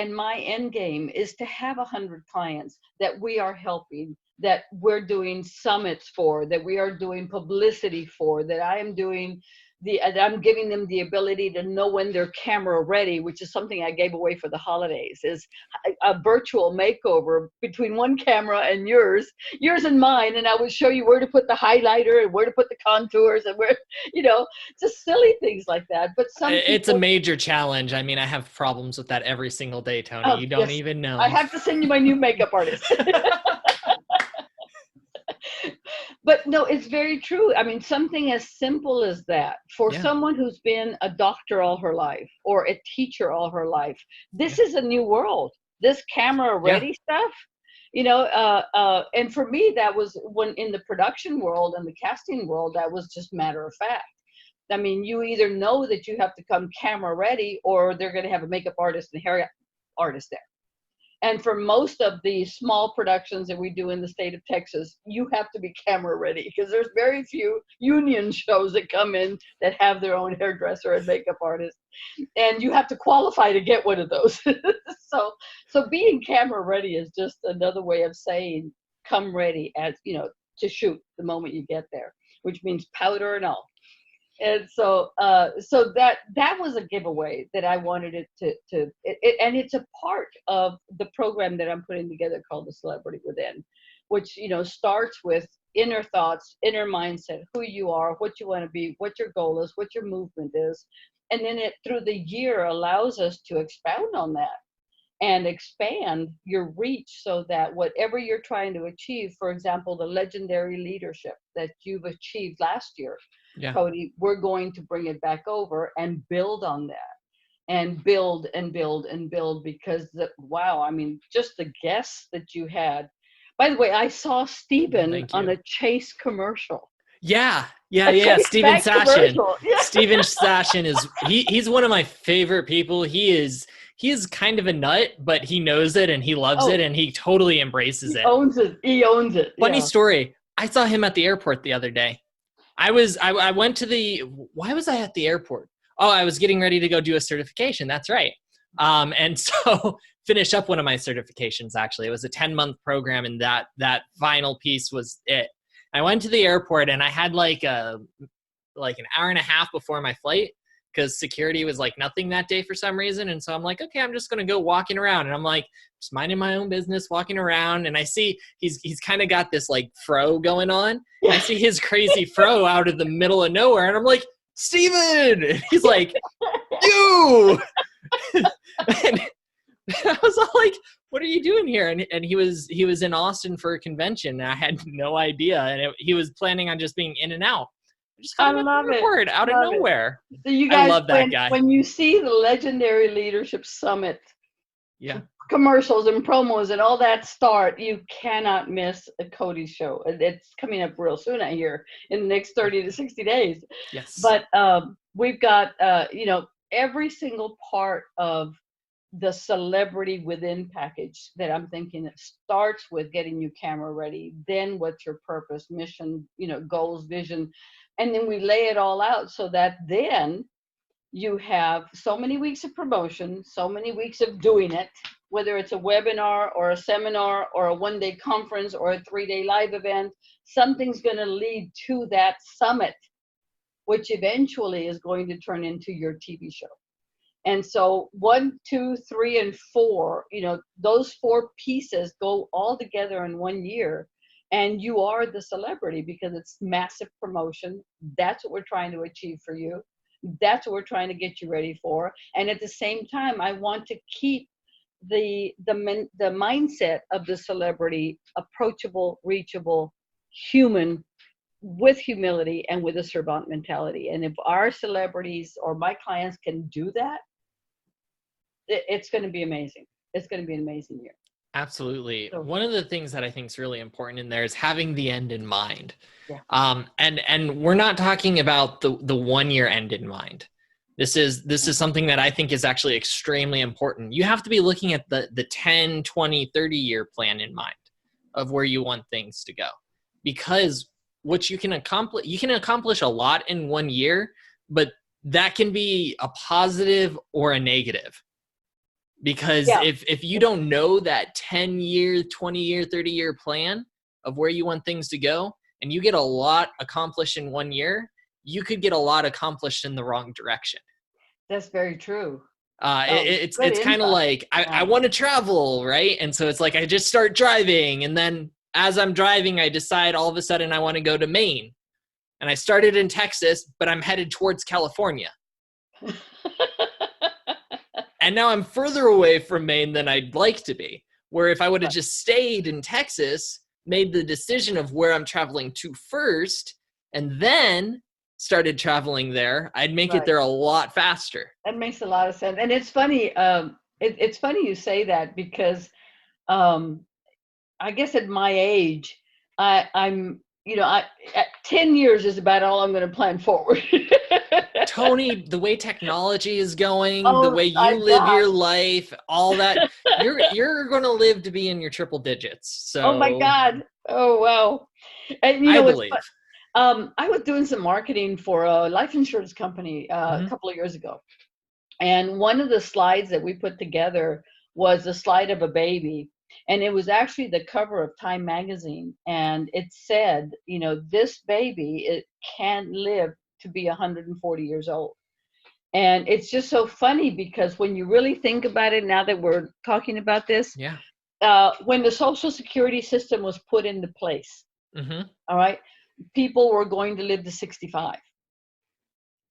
my end game is to have 100 clients that we are helping, that we're doing summits for, that we are doing publicity for, that I am doing I'm giving them the ability to know when they're camera ready, which is something I gave away for the holidays, is a virtual makeover between one camera and yours and mine, and I would show you where to put the highlighter and where to put the contours and where, just silly things like that. But It's a major challenge. I mean, I have problems with that every single day, Toni. You don't even know. I have to send you my new makeup artist. But no, it's very true. I mean, something as simple as that, for someone who's been a doctor all her life or a teacher all her life, this is a new world. This camera ready stuff, and for me, that was when in the production world and the casting world, that was just matter of fact. I mean, you either know that you have to come camera ready, or they're going to have a makeup artist and hair artist there. And for most of the small productions that we do in the state of Texas, you have to be camera ready, because there's very few union shows that come in that have their own hairdresser and makeup artist. And you have to qualify to get one of those. So being camera ready is just another way of saying come ready, as to shoot the moment you get there, which means powder and all. And so that was a giveaway that I wanted it to and it's a part of the program that I'm putting together called The Celebrity Within, which starts with inner thoughts, inner mindset, who you are, what you want to be, what your goal is, what your movement is, and then it through the year allows us to expound on that and expand your reach, so that whatever you're trying to achieve, for example, the legendary leadership that you've achieved last year, Cody, we're going to bring it back over and build on that, and build and build and build, because wow, I mean, just the guests that you had. By the way, I saw Steven on a Chase commercial. Yeah. Steven Sashin. Steven Sashin he's one of my favorite people. He is kind of a nut, but he knows it and he loves it, and he totally embraces it. He owns it. Funny story. I saw him at the airport the other day. I went to why was I at the airport? Oh, I was getting ready to go do a certification. That's right. And so finish up one of my certifications, actually. It was a 10-month program, and that final piece was it. I went to the airport, and I had like an hour and a half before my flight, because security was like nothing that day for some reason. And so I'm like, okay, I'm just going to go walking around. And I'm like, just minding my own business, walking around. And I see he's kind of got this like fro going on. I see his crazy fro out of the middle of nowhere. And I'm like, Steven! And he's like, you! And I was all like, what are you doing here? And he was in Austin for a convention, and I had no idea. And he was planning on just being in and out. I just I caught him at the love it. airport out of Love it. nowhere. So you I guys, love that guy. when you see the Legendary Leadership Summit Yeah. commercials and promos and all that start, you cannot miss a Cody's show. It's coming up real soon, I hear, in the next 30 to 60 days. Yes. But we've got, every single part of the celebrity within package that I'm thinking it starts with getting you camera ready. Then what's your purpose, mission, goals, vision. And then we lay it all out so that then you have so many weeks of promotion, so many weeks of doing it, whether it's a webinar or a seminar or a one-day conference or a 3-day live event, something's going to lead to that summit, which eventually is going to turn into your TV show. And so 1, 2, 3, and 4, those 4 pieces go all together in 1 year. And you are the celebrity because it's massive promotion. That's what we're trying to achieve for you. That's what we're trying to get you ready for. And at the same time, I want to keep the mindset of the celebrity approachable, reachable, human, with humility and with a servant mentality. And if our celebrities or my clients can do that, it's going to be amazing. It's going to be an amazing year. Absolutely. So, one of the things that I think is really important in there is having the end in mind. Yeah. And we're not talking about the 1 year end in mind. This is something that I think is actually extremely important. You have to be looking at the 10, 20, 30 year plan in mind of where you want things to go. Because what you can accomplish a lot in 1 year, but that can be a positive or a negative. Because if you don't know that 10-year, 20-year, 30-year plan of where you want things to go, and you get a lot accomplished in 1 year, you could get a lot accomplished in the wrong direction. That's very true. It's kind of like, I want to travel, right? And so it's like, I just start driving, and then as I'm driving, I decide all of a sudden I want to go to Maine. And I started in Texas, but I'm headed towards California. And now I'm further away from Maine than I'd like to be. Where if I would have just stayed in Texas, made the decision of where I'm traveling to first, and then started traveling there, I'd make it there a lot faster. That makes a lot of sense. And it's funny, it's funny you say that because I guess at my age, I'm, at 10 years is about all I'm going to plan forward. Toni, the way technology is going, the way you live your life, all that, you're going to live to be in your triple digits. So. Oh my God. Oh, wow. And I believe. I was doing some marketing for a life insurance company a couple of years ago. And one of the slides that we put together was a slide of a baby. And it was actually the cover of Time magazine. And it said, this baby, it can live to be 140 years old. And it's just so funny because when you really think about it, now that we're talking about this, when the Social Security system was put into place, all right, people were going to live to 65.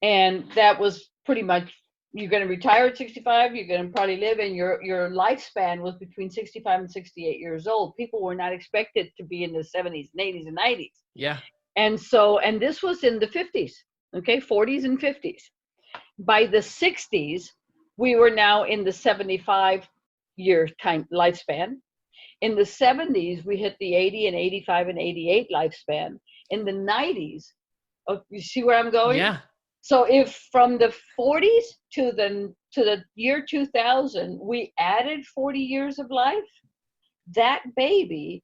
And that was pretty much, you're going to retire at 65, you're going to probably live, and your lifespan was between 65 and 68 years old. People were not expected to be in the 70s and 80s and 90s. Yeah. And this was in the 50s, okay, 40s and 50s. By the 60s, we were now in the 75-year time lifespan. In the 70s, we hit the 80 and 85 and 88 lifespan. In the 90s, you see where I'm going? Yeah. So if from the 40s to the year 2000, we added 40 years of life, that baby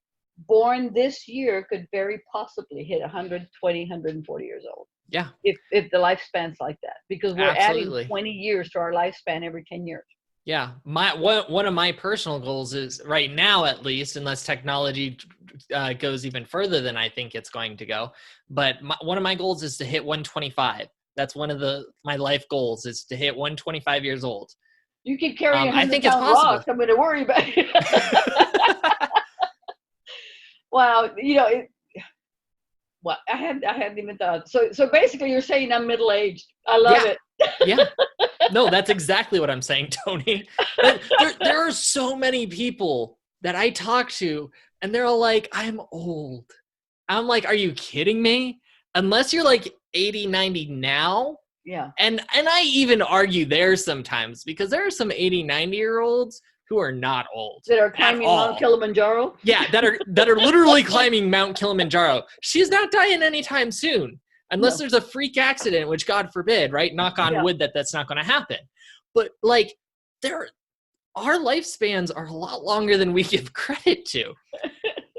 born this year could very possibly hit 120, 140 years old. Yeah. If the lifespan's like that, because we're adding 20 years to our lifespan every 10 years. Yeah. One of my personal goals is, right now at least, unless technology goes even further than I think it's going to go, but one of my goals is to hit 125. That's one of my life goals, is to hit 125 years old. You keep carrying 100 pound rocks, I'm going to worry about it. Wow. Well, I hadn't even thought. So basically you're saying I'm middle-aged. I love it. Yeah. No, that's exactly what I'm saying, Tony. But there are so many people that I talk to, and they're all like, I'm old. I'm like, are you kidding me? Unless you're like 80, 90 now. Yeah. And I even argue there sometimes, because there are some 80, 90-year-olds who are not old That are at climbing Mount all. Kilimanjaro. Yeah, that are literally climbing Mount Kilimanjaro. She's not dying anytime soon, unless No. there's a freak accident, which God forbid, right? Knock on Yeah. wood that's not going to happen. But like, there, our lifespans are a lot longer than we give credit to,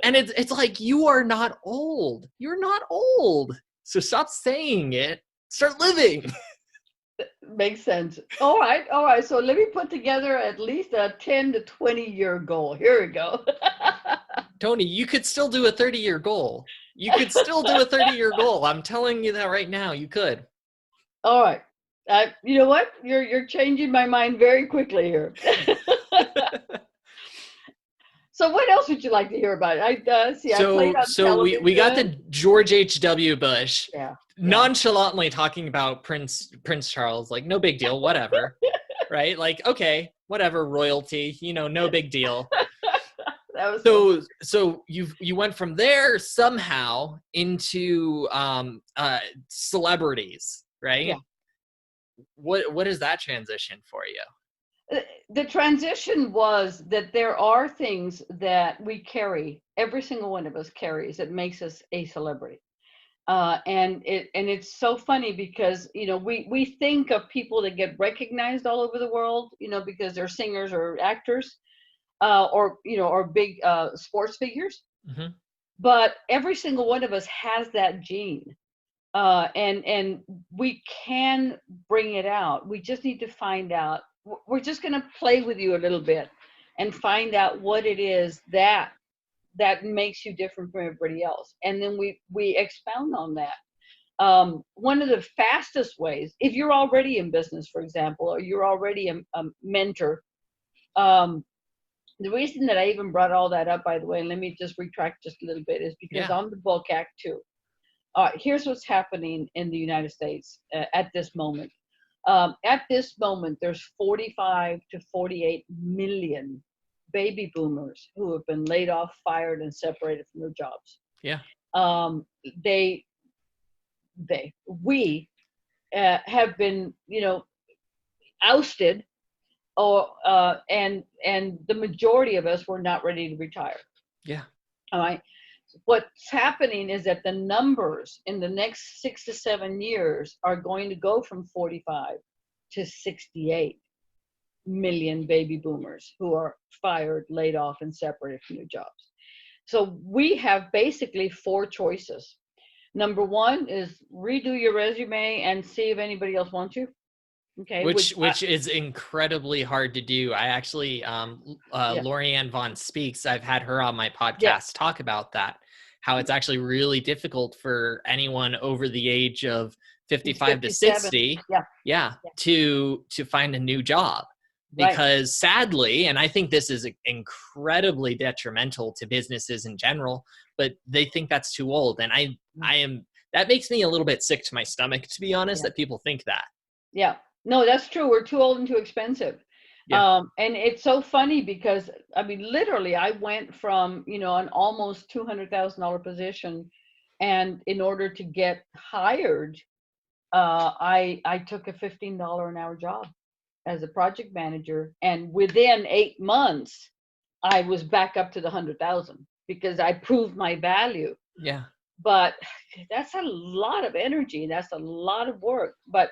and it's like, you are not old. You're not old. So stop saying it. Start living. Makes sense. All right. All right. So let me put together at least a 10 to 20-year goal. Here we go. Tony, you could still do a 30-year goal. You could still do a 30-year goal. I'm telling you that right now. You could. All right. You know what? You're changing my mind very quickly here. So what else would you like to hear about? I see. I played on We got television. the George H.W. Bush Yeah. nonchalantly talking about Prince Charles, like, no big deal, whatever. Right? Like, okay, whatever, royalty, no big deal. That was So you went from there somehow into celebrities, right? Yeah. What is that transition for you? The transition was that there are things that we carry, every single one of us carries, that makes us a celebrity. And it's so funny because we think of people that get recognized all over the world, because they're singers or actors, or big sports figures. Mm-hmm. But every single one of us has that gene, and we can bring it out. We just need to find out. We're just going to play with you a little bit and find out what it is that makes you different from everybody else, and then we expound on that. One of the fastest ways, if you're already in business, for example, or you're already a mentor, the reason that I even brought all that up, by the way, and let me just retract just a little bit, is because on the book Act 2, here's what's happening in the United States at this moment. At this moment, there's 45 to 48 million baby boomers who have been laid off, fired, and separated from their jobs. Yeah. We have been, ousted, or and the majority of us were not ready to retire. Yeah. All right. What's happening is that the numbers in the next 6 to 7 years are going to go from 45 to 68 million baby boomers who are fired, laid off, and separated from their jobs. So we have basically 4 choices. Number 1 is redo your resume and see if anybody else wants you. Okay. Which is incredibly hard to do. I actually, Lorianne Vaughn Speaks, I've had her on my podcast talk about that, how it's actually really difficult for anyone over the age of 55 to 60 to find a new job, because sadly, and I think this is incredibly detrimental to businesses in general, but they think that's too old. And that makes me a little bit sick to my stomach, to be honest, that people think that. Yeah. No, that's true. We're too old and too expensive. Yeah. And it's so funny because, I mean, literally, I went from, an almost $200,000 position, and in order to get hired, I took a $15 an hour job as a project manager, and within 8 months, I was back up to the 100,000 because I proved my value. Yeah. But that's a lot of energy. That's a lot of work. But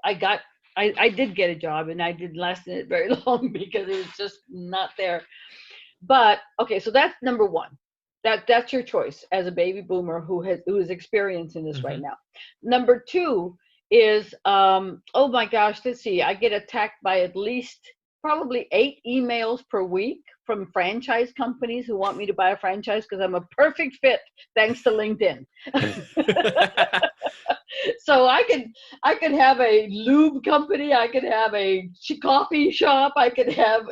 I did get a job, and I didn't last in it very long because it was just not there. But okay, so that's number 1. That's your choice as a baby boomer who is experiencing this right now. Number 2 is oh my gosh, let's see, I get attacked by at least probably 8 emails per week from franchise companies who want me to buy a franchise because I'm a perfect fit thanks to LinkedIn. So I could have a lube company, I could have a coffee shop, I could have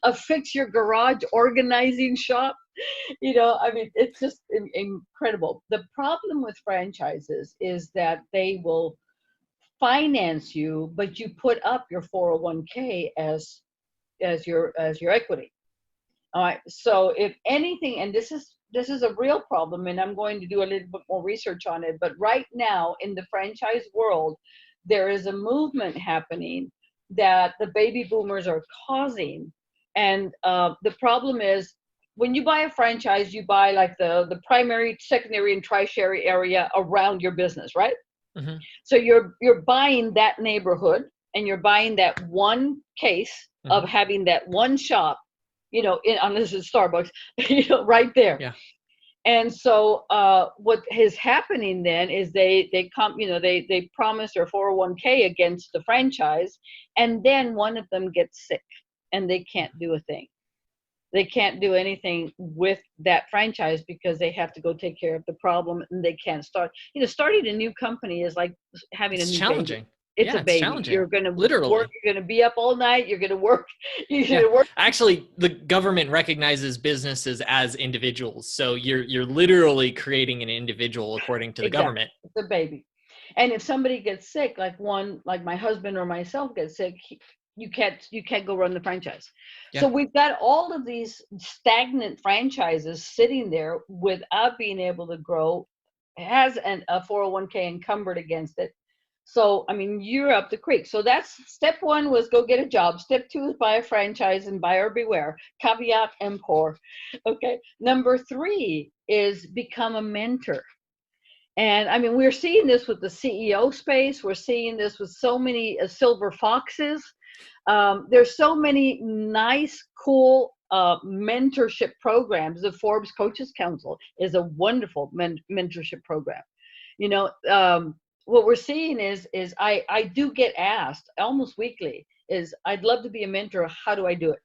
a fix your garage organizing shop. I mean, it's just incredible. The problem with franchises is that they will finance you, but you put up your 401k as your equity. All right. So if anything, and this is a real problem, and I'm going to do a little bit more research on it, but right now in the franchise world, there is a movement happening that the baby boomers are causing. And the problem is, when you buy a franchise, you buy like the primary, secondary, and tertiary area around your business, right? Mm-hmm. So you're buying that neighborhood, and you're buying that one case of having that one shop, unless it's Starbucks, right there. Yeah. And so what is happening then is they promise their 401k against the franchise, and then one of them gets sick and they can't do a thing. They can't do anything with that franchise because they have to go take care of the problem, and they can't start. Starting a new company is like having a new challenging. baby. It's Yeah, a baby. challenging. You're going to literally work. You're going to be up all night. You're going to work. Actually, the government recognizes businesses as individuals, so you're literally creating an individual according to the government. The baby. And if somebody gets sick, like my husband or myself gets sick, you can't go run the franchise. Yeah. So we've got all of these stagnant franchises sitting there without being able to grow. It has a 401k encumbered against it. So, I mean, you're up the creek. So that's step one, was go get a job. Step two is buy a franchise, and buyer beware. Caveat emptor. Okay. Number three is become a mentor. And I mean, we're seeing this with the CEO space. We're seeing this with so many silver foxes. There's so many nice, cool mentorship programs. The Forbes Coaches Council is a wonderful mentorship program. What we're seeing is I do get asked almost weekly, is I'd love to be a mentor. How do I do it?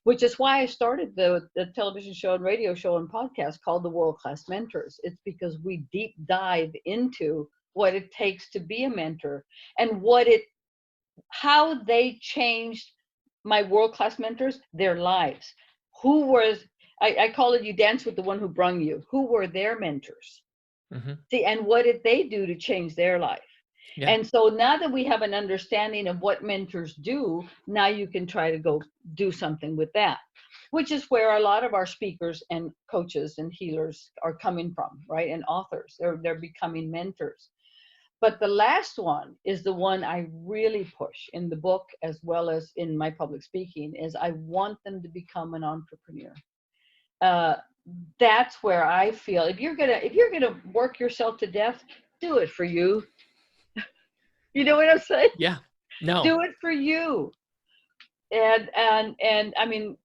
Which is why I started the television show and radio show and podcast called The World Class Mentors. It's because we deep dive into what it takes to be a mentor, and how they changed my world class mentors, their lives. I call it, you dance with the one who brung you. Who were their mentors? See, and what did they do to change their life? Yeah. And so now that we have an understanding of what mentors do, now you can try to go do something with that, which is where a lot of our speakers and coaches and healers are coming from, right? And authors, they're becoming mentors. But the last one is the one I really push in the book as well as in my public speaking, is I want them to become an entrepreneur. That's where I feel if you're gonna work yourself to death, do it for you. You know what I'm saying? Yeah. No. Do it for you. And I mean,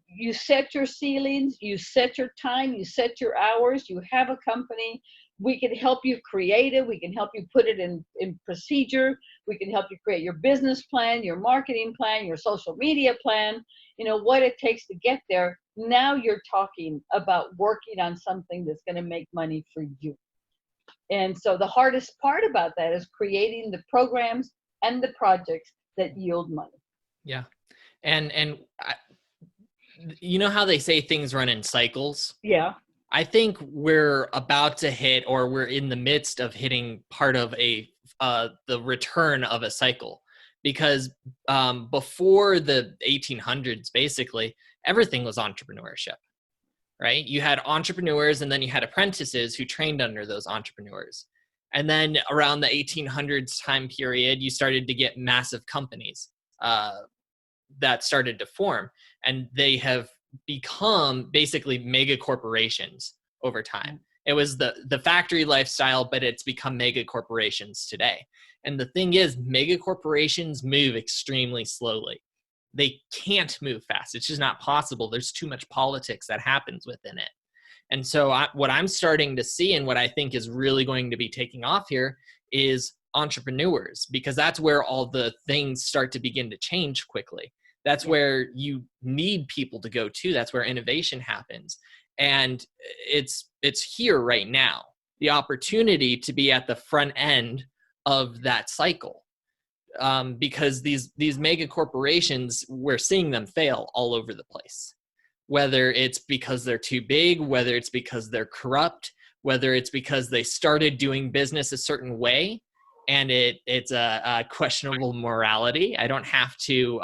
you set your ceilings, you set your time, you set your hours, you have a company. We can help you create it. We can help you put it in procedure. We can help you create your business plan, your marketing plan, your social media plan, what it takes to get there. Now you're talking about working on something that's going to make money for you. And so the hardest part about that is creating the programs and the projects that yield money. Yeah. And you know how they say things run in cycles? Yeah. I think we're about to hit, or we're in the midst of hitting part of the return of a cycle, because before the 1800s, basically everything was entrepreneurship, right? You had entrepreneurs, and then you had apprentices who trained under those entrepreneurs. And then around the 1800s time period, you started to get massive companies that started to form, and they have become basically mega corporations over time. It was the factory lifestyle, but it's become mega corporations today. And the thing is, mega corporations move extremely slowly. They can't move fast. It's just not possible. There's too much politics that happens within it. And so what I'm starting to see, and what I think is really going to be taking off here, is entrepreneurs, because that's where all the things start to begin to change quickly. That's where you need people to go to. That's where innovation happens. And it's here right now, the opportunity to be at the front end of that cycle. Because these mega corporations, we're seeing them fail all over the place. Whether it's because they're too big, whether it's because they're corrupt, whether it's because they started doing business a certain way and it's a questionable morality. I don't have to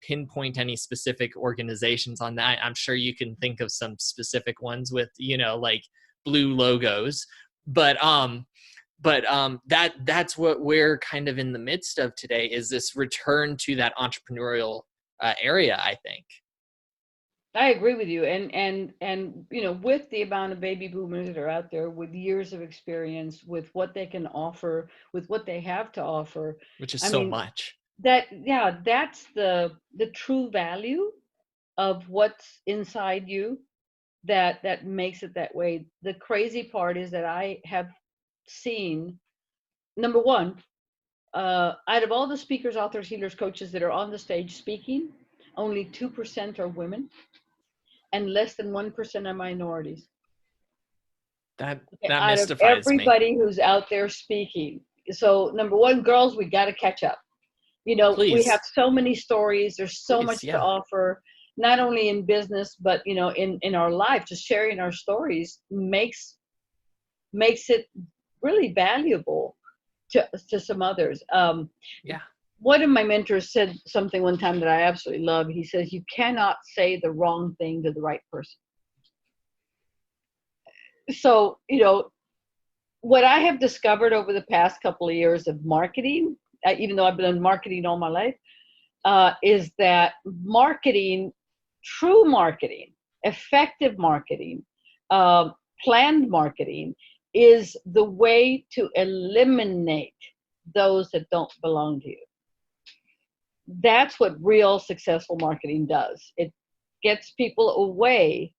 pinpoint any specific organizations on that. I'm sure you can think of some specific ones with, like blue logos, but that's what we're kind of in the midst of today, is this return to that entrepreneurial area, I think. I agree with you. And with the amount of baby boomers that are out there with years of experience, with what they can offer, with what they have to offer, Which is I so mean, much. that's the true value of what's inside you, that makes it that way. The crazy part is that I have seen, number one, out of all the speakers, authors, healers, coaches that are on the stage speaking, only 2% are women, and less than 1% are minorities. That Out of mystifies me. everybody who's out there speaking. So number one, girls, we got to catch up. We have Please, so many stories. There's so please, much to yeah. offer, not only in business, but in our life. Just sharing our stories makes it really valuable to some others. Yeah. One of my mentors said something one time that I absolutely love. He says, you cannot say the wrong thing to the right person. So, what I have discovered over the past couple of years of marketing, even though I've been in marketing all my life, is that marketing, true marketing, effective marketing, planned marketing, is the way to eliminate those that don't belong to you. That's what real successful marketing does. It gets people away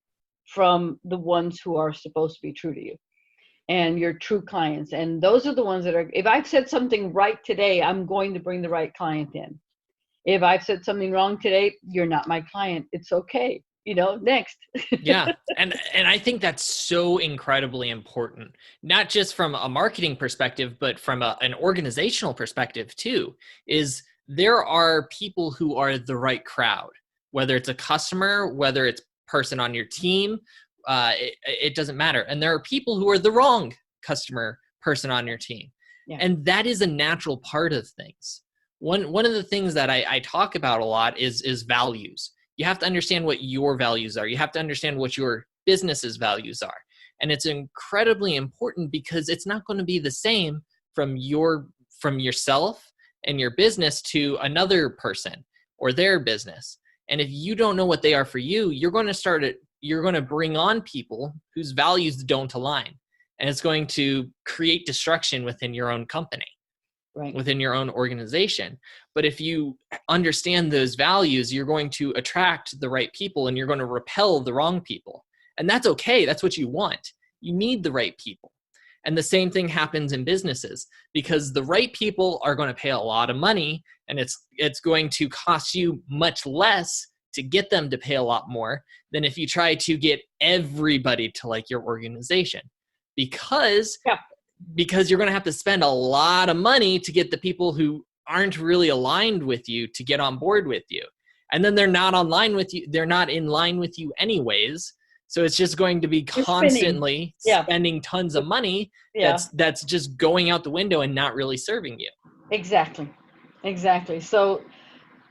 from the ones who are supposed to be true to you and your true clients. And those are the ones that are, if I've said something right today, I'm going to bring the right client in. If I've said something wrong today, you're not my client. It's okay. Next. Yeah. And I think that's so incredibly important, not just from a marketing perspective, but from an organizational perspective too, is there are people who are the right crowd, whether it's a customer, whether it's person on your team, it doesn't matter. And there are people who are the wrong customer, person on your team. Yeah. And that is a natural part of things. One of the things that I talk about a lot is values. You have to understand what your values are. You have to understand what your business's values are. And it's incredibly important because it's not going to be the same from yourself and your business to another person or their business. And if you don't know what they are for you, you're going to bring on people whose values don't align. And it's going to create destruction within your own company. Right. Within your own organization. But if you understand those values, you're going to attract the right people and you're going to repel the wrong people. And that's okay. That's what you want. You need the right people. And the same thing happens in businesses, because the right people are going to pay a lot of money, and it's going to cost you much less to get them to pay a lot more than if you try to get everybody to like your organization. Because you're going to have to spend a lot of money to get the people who aren't really aligned with you to get on board with you. And then they're not online with you. They're not in line with you anyways. So it's just going to be constantly spending tons of money that's just going out the window and not really serving you. Exactly. So,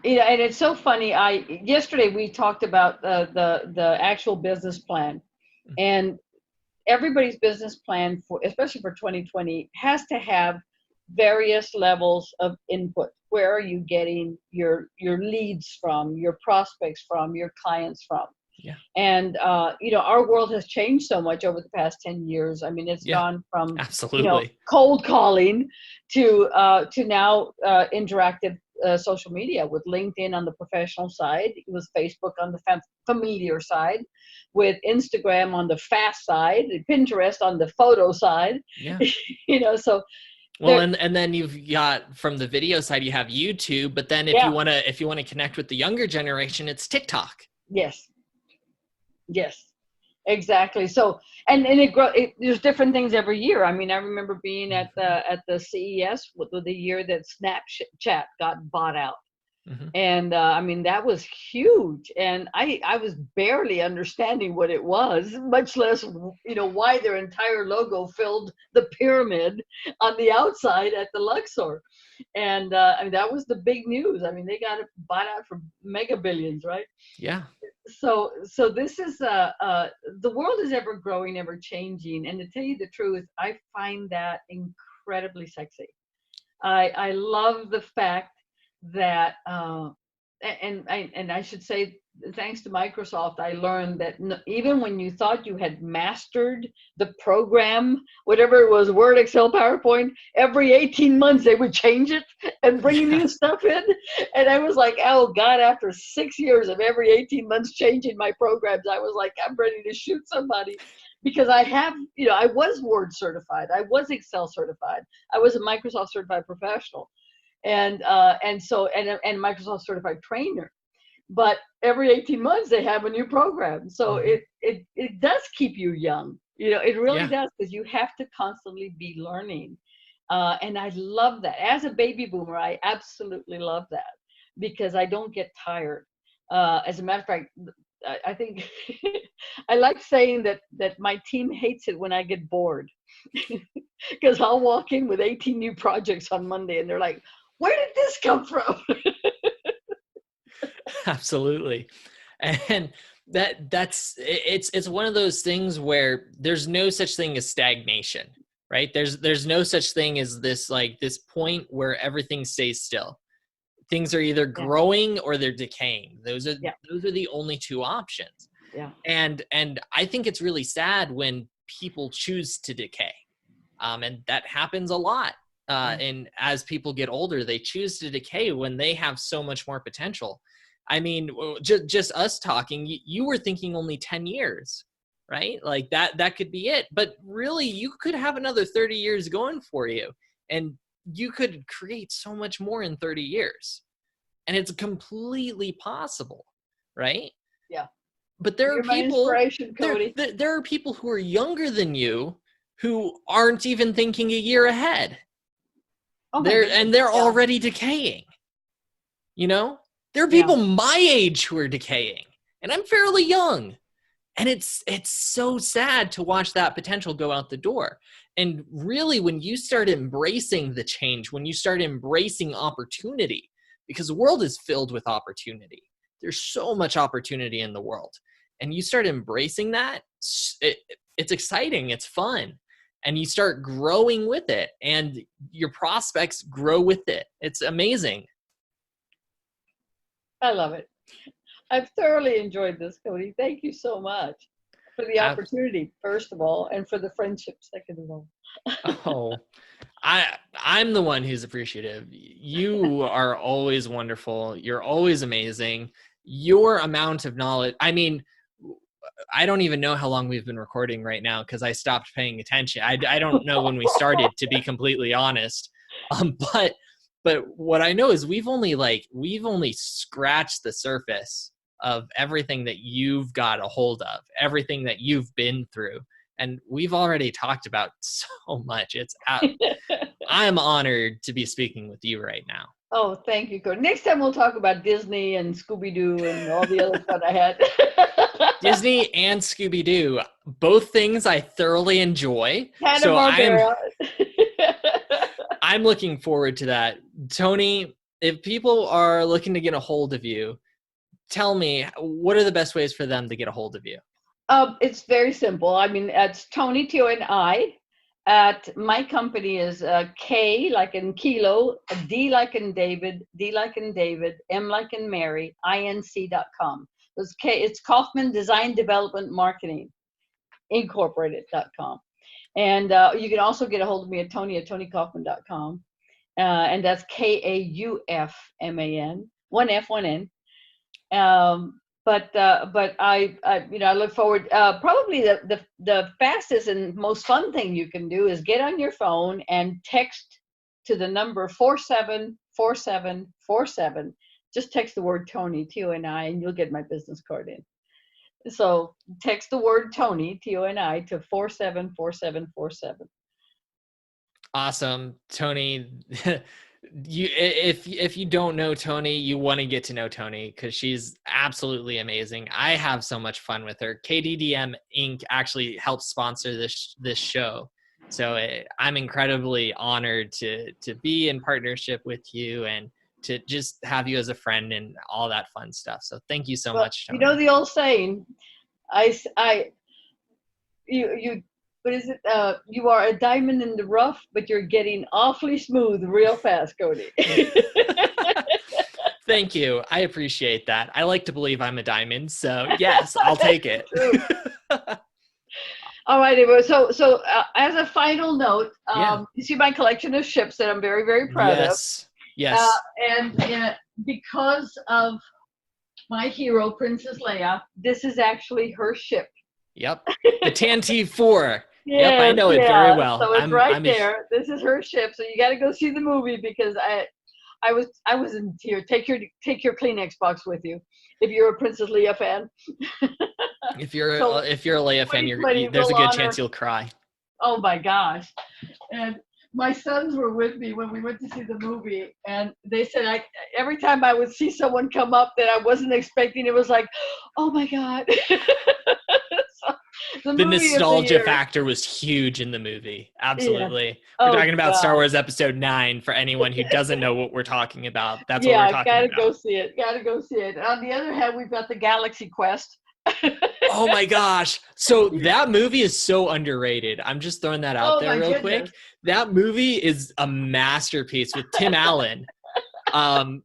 and it's so funny. Yesterday we talked about the actual business plan, and everybody's business plan, especially for 2020, has to have various levels of input. Where are you getting your leads from, your prospects from, your clients from? Yeah. And our world has changed so much over the past 10 years. I mean, it's gone from absolutely cold calling to now interactive social media, with LinkedIn on the professional side, with Facebook on the familiar side, with Instagram on the fast side, Pinterest on the photo side. Yeah. So well, and then you've got, from the video side, you have YouTube, but then if you want to connect with the younger generation, it's TikTok. Yes, exactly. So, and there's different things every year. I mean, I remember being at the CES with the year that Snapchat got bought out. Hmm. And I mean, that was huge. And I was barely understanding what it was, much less, why their entire logo filled the pyramid on the outside at the Luxor. And I mean, that was the big news. I mean, they got it bought out for mega billions, right? Yeah. So this is the world is ever growing, ever changing. And to tell you the truth, I find that incredibly sexy. I love the fact that and I should say, thanks to Microsoft, I learned that even when you thought you had mastered the program, whatever it was, Word, Excel, PowerPoint, every 18 months they would change it and bring Yeah. new stuff in. And I was like, oh God, after 6 years of every 18 months changing my programs, I was like, I'm ready to shoot somebody. Because I have, I was Word certified, I was Excel certified, I was a Microsoft certified professional, and Microsoft certified trainer. But every 18 months they have a new program, so Hmm. it does keep you young. It really Yeah. does, because you have to constantly be learning. And I love that. As a baby boomer, I absolutely love that, because I don't get tired. As a matter of fact, I think I like saying that my team hates it when I get bored, because I'll walk in with 18 new projects on Monday and they're like, where did this come from? Absolutely. And it's one of those things where there's no such thing as stagnation, right? There's no such thing as this point where everything stays still. Things are either Yeah, growing or they're decaying. Those are yeah, those are the only two options. yeah. And I think it's really sad when people choose to decay. And that happens a lot. Yeah. And as people get older, they choose to decay when they have so much more potential. I mean, just us talking, you were thinking only 10 years, right? Like that could be it. But really, you could have another 30 years going for you. And you could create so much more in 30 years. And it's completely possible, right? Yeah. But there are You're my people inspiration, Cody. there are people who are younger than you who aren't even thinking a year ahead. Oh my goodness. They're Yeah. already decaying. You know, there are Yeah. people my age who are decaying, and I'm fairly young. And it's so sad to watch that potential go out the door. And really, when you start embracing the change, when you start embracing opportunity, because the world is filled with opportunity, there's so much opportunity in the world, and you start embracing that, it's exciting, it's fun, and you start growing with it, and your prospects grow with it. It's amazing. I love it. I've thoroughly enjoyed this, Cody. Thank you so much for the opportunity, first of all, and for the friendship, second of all. Oh, I'm the one who's appreciative. You are always wonderful. You're always amazing. Your amount of knowledge. I mean, I don't even know how long we've been recording right now because I stopped paying attention. I don't know when we started, to be completely honest. But what I know is we've only scratched the surface of everything that you've got a hold of, everything that you've been through. And we've already talked about so much. I'm honored to be speaking with you right now. Oh, thank you, Cody. Next time we'll talk about Disney and Scooby Doo and all the other fun I had. Disney and Scooby Doo, both things I thoroughly enjoy. Hanna So Barbera. I'm looking forward to that. Toni, if people are looking to get a hold of you, tell me, what are the best ways for them to get a hold of you? It's very simple. I mean, it's Toni, Toni. At my company is K like in kilo, D like in David, M like in Mary, inc.com. It's Kaufman Design Development Marketing Incorporated.com. And you can also get a hold of me at Toni@ToniKaufman.com. And that's Kaufman, one F, one N. But I look forward. Probably the fastest and most fun thing you can do is get on your phone and text to the number 474747. Just text the word Toni, Toni, and you'll get my business card in. So text the word Toni, Toni, to 474747. Awesome. Toni, If you don't know Toni, you want to get to know Toni because she's absolutely amazing. I have so much fun with her. KDDM Inc. actually helps sponsor this show, so I'm incredibly honored to be in partnership with you and to just have you as a friend and all that fun stuff. So thank you so Well, much, you know Toni. the old saying, I you what is it? You are a diamond in the rough, but you're getting awfully smooth real fast, Cody. Thank you. I appreciate that. I like to believe I'm a diamond, so yes, I'll take it. True. All right, as a final note, Yeah. you see my collection of ships that I'm very, very proud of. Yes. Uh, Yes. and because of my hero, Princess Leia, this is actually her ship. Yep. The Tantive 4. Yep, I Yes, know it very yeah. well. So it's right I'm a there. This is her ship. So you got to go see the movie because I was in tears. Take your Kleenex box with you if you're a Princess Leia fan. So if you're a Leia fan, 2020 there's a will good chance honor. you'll cry. Oh my gosh! And my sons were with me when we went to see the movie, and they said every time I would see someone come up that I wasn't expecting, it was like, oh my god! So, the The movie of the nostalgia year. factor was huge in the movie. Yeah. Absolutely. We're Oh talking about Star god. Wars Episode 9 for anyone who doesn't know what we're talking about. That's what we're Yeah, talking gotta go about. see it. Gotta go see it. On the other hand, we've got the Galaxy Quest. Oh my gosh. So that movie is so underrated. I'm just throwing that out Oh there my real goodness. quick. That movie is a masterpiece with Tim Allen.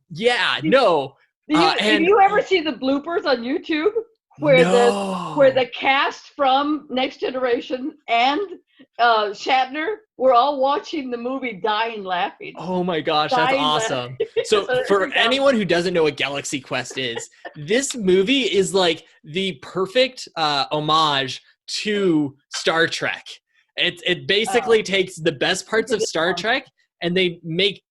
Yeah, no. If And you ever see the bloopers on YouTube where no. the cast from Next Generation and Shatner were all watching the movie dying laughing. Oh my gosh, that's Dying laughing. awesome. So So, there for you go. anyone who doesn't know what Galaxy Quest is, this movie is like the perfect homage to Star Trek. It Oh, basically takes the best look parts at of this Star one. Trek and they make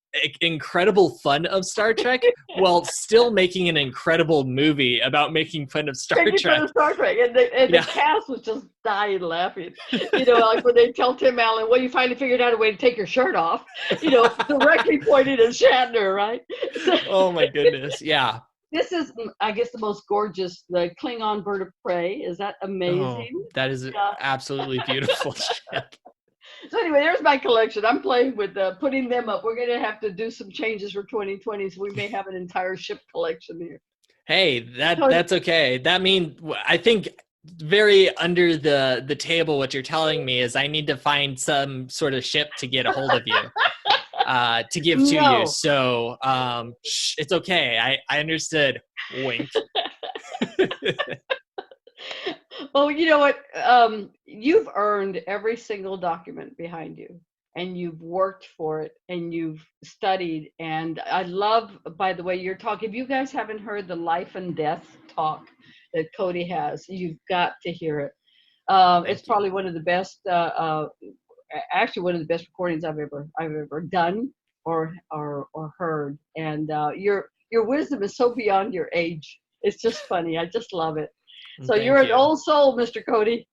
incredible fun of Star Trek while still making an incredible movie about making fun of Star Thank you for Trek. the Star Trek. And the Yeah. cast was just dying laughing. Like when they tell Tim Allen, well, you finally figured out a way to take your shirt off, directly pointing at Shatner, right? So Oh my goodness. Yeah. this is, I guess, the most gorgeous, the Klingon bird of prey. Is that Oh, amazing? that is Yeah. absolutely beautiful ship. So anyway, there's my collection. I'm playing with putting them up. We're going to have to do some changes for 2020, so we may have an entire ship collection here. Hey, So that's okay. That means I think very under the table what you're telling me is I need to find some sort of ship to get a hold of you to give to you. no, So it's okay. I understood. Wink. well, you know what? You've earned every single document behind you, and you've worked for it, and you've studied. And I love, by the way, you're talking. If you guys haven't heard the life and death talk that Cody has, you've got to hear it. It's Thank you. probably one of the best, actually one of the best recordings I've ever done or heard. And your wisdom is so beyond your age. It's just funny. I just love it. So you're Thank an you. old soul, Mr. Cody.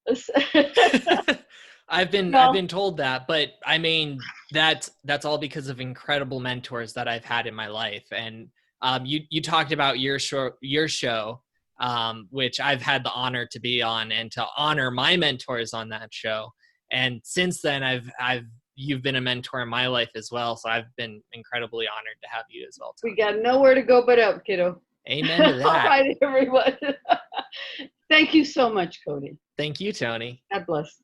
I've No, been told that, but I mean that's all because of incredible mentors that I've had in my life. And you talked about your show, which I've had the honor to be on and to honor my mentors on that show. And since then, I've you've been a mentor in my life as well. So I've been incredibly honored to have you as well, we Toni. got nowhere to go but up, kiddo. Amen to All that. right, everyone. Thank you so much, Cody. Thank you, Toni. God bless.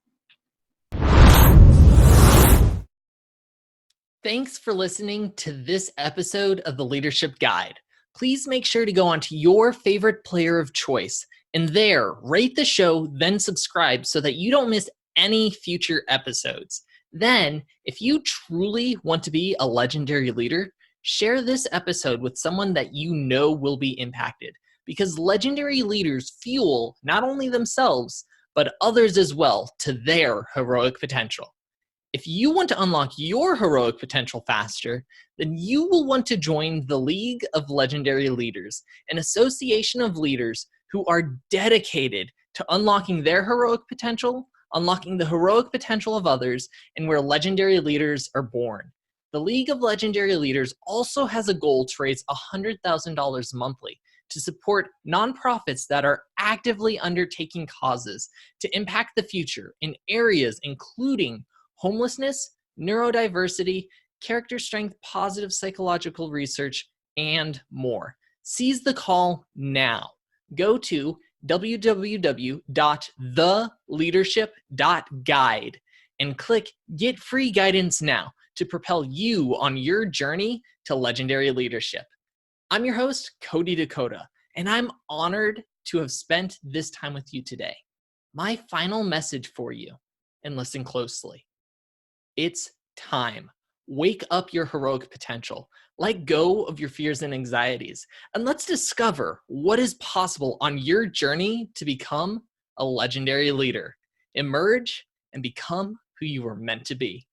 Thanks for listening to this episode of the Leadership Guide. Please make sure to go onto your favorite player of choice and there rate the show, then subscribe so that you don't miss any future episodes. Then, if you truly want to be a legendary leader, share this episode with someone that you know will be impacted because legendary leaders fuel not only themselves, but others as well to their heroic potential. If you want to unlock your heroic potential faster, then you will want to join the League of Legendary Leaders, an association of leaders who are dedicated to unlocking their heroic potential, unlocking the heroic potential of others, and where legendary leaders are born. The League of Legendary Leaders also has a goal to raise $100,000 monthly to support nonprofits that are actively undertaking causes to impact the future in areas including homelessness, neurodiversity, character strength, positive psychological research, and more. Seize the call now. Go to www.theleadership.guide and click Get Free Guidance Now to propel you on your journey to legendary leadership. I'm your host, Cody Dakota, and I'm honored to have spent this time with you today. My final message for you, and listen closely. It's time. Wake up your heroic potential. Let go of your fears and anxieties, and let's discover what is possible on your journey to become a legendary leader. Emerge and become who you were meant to be.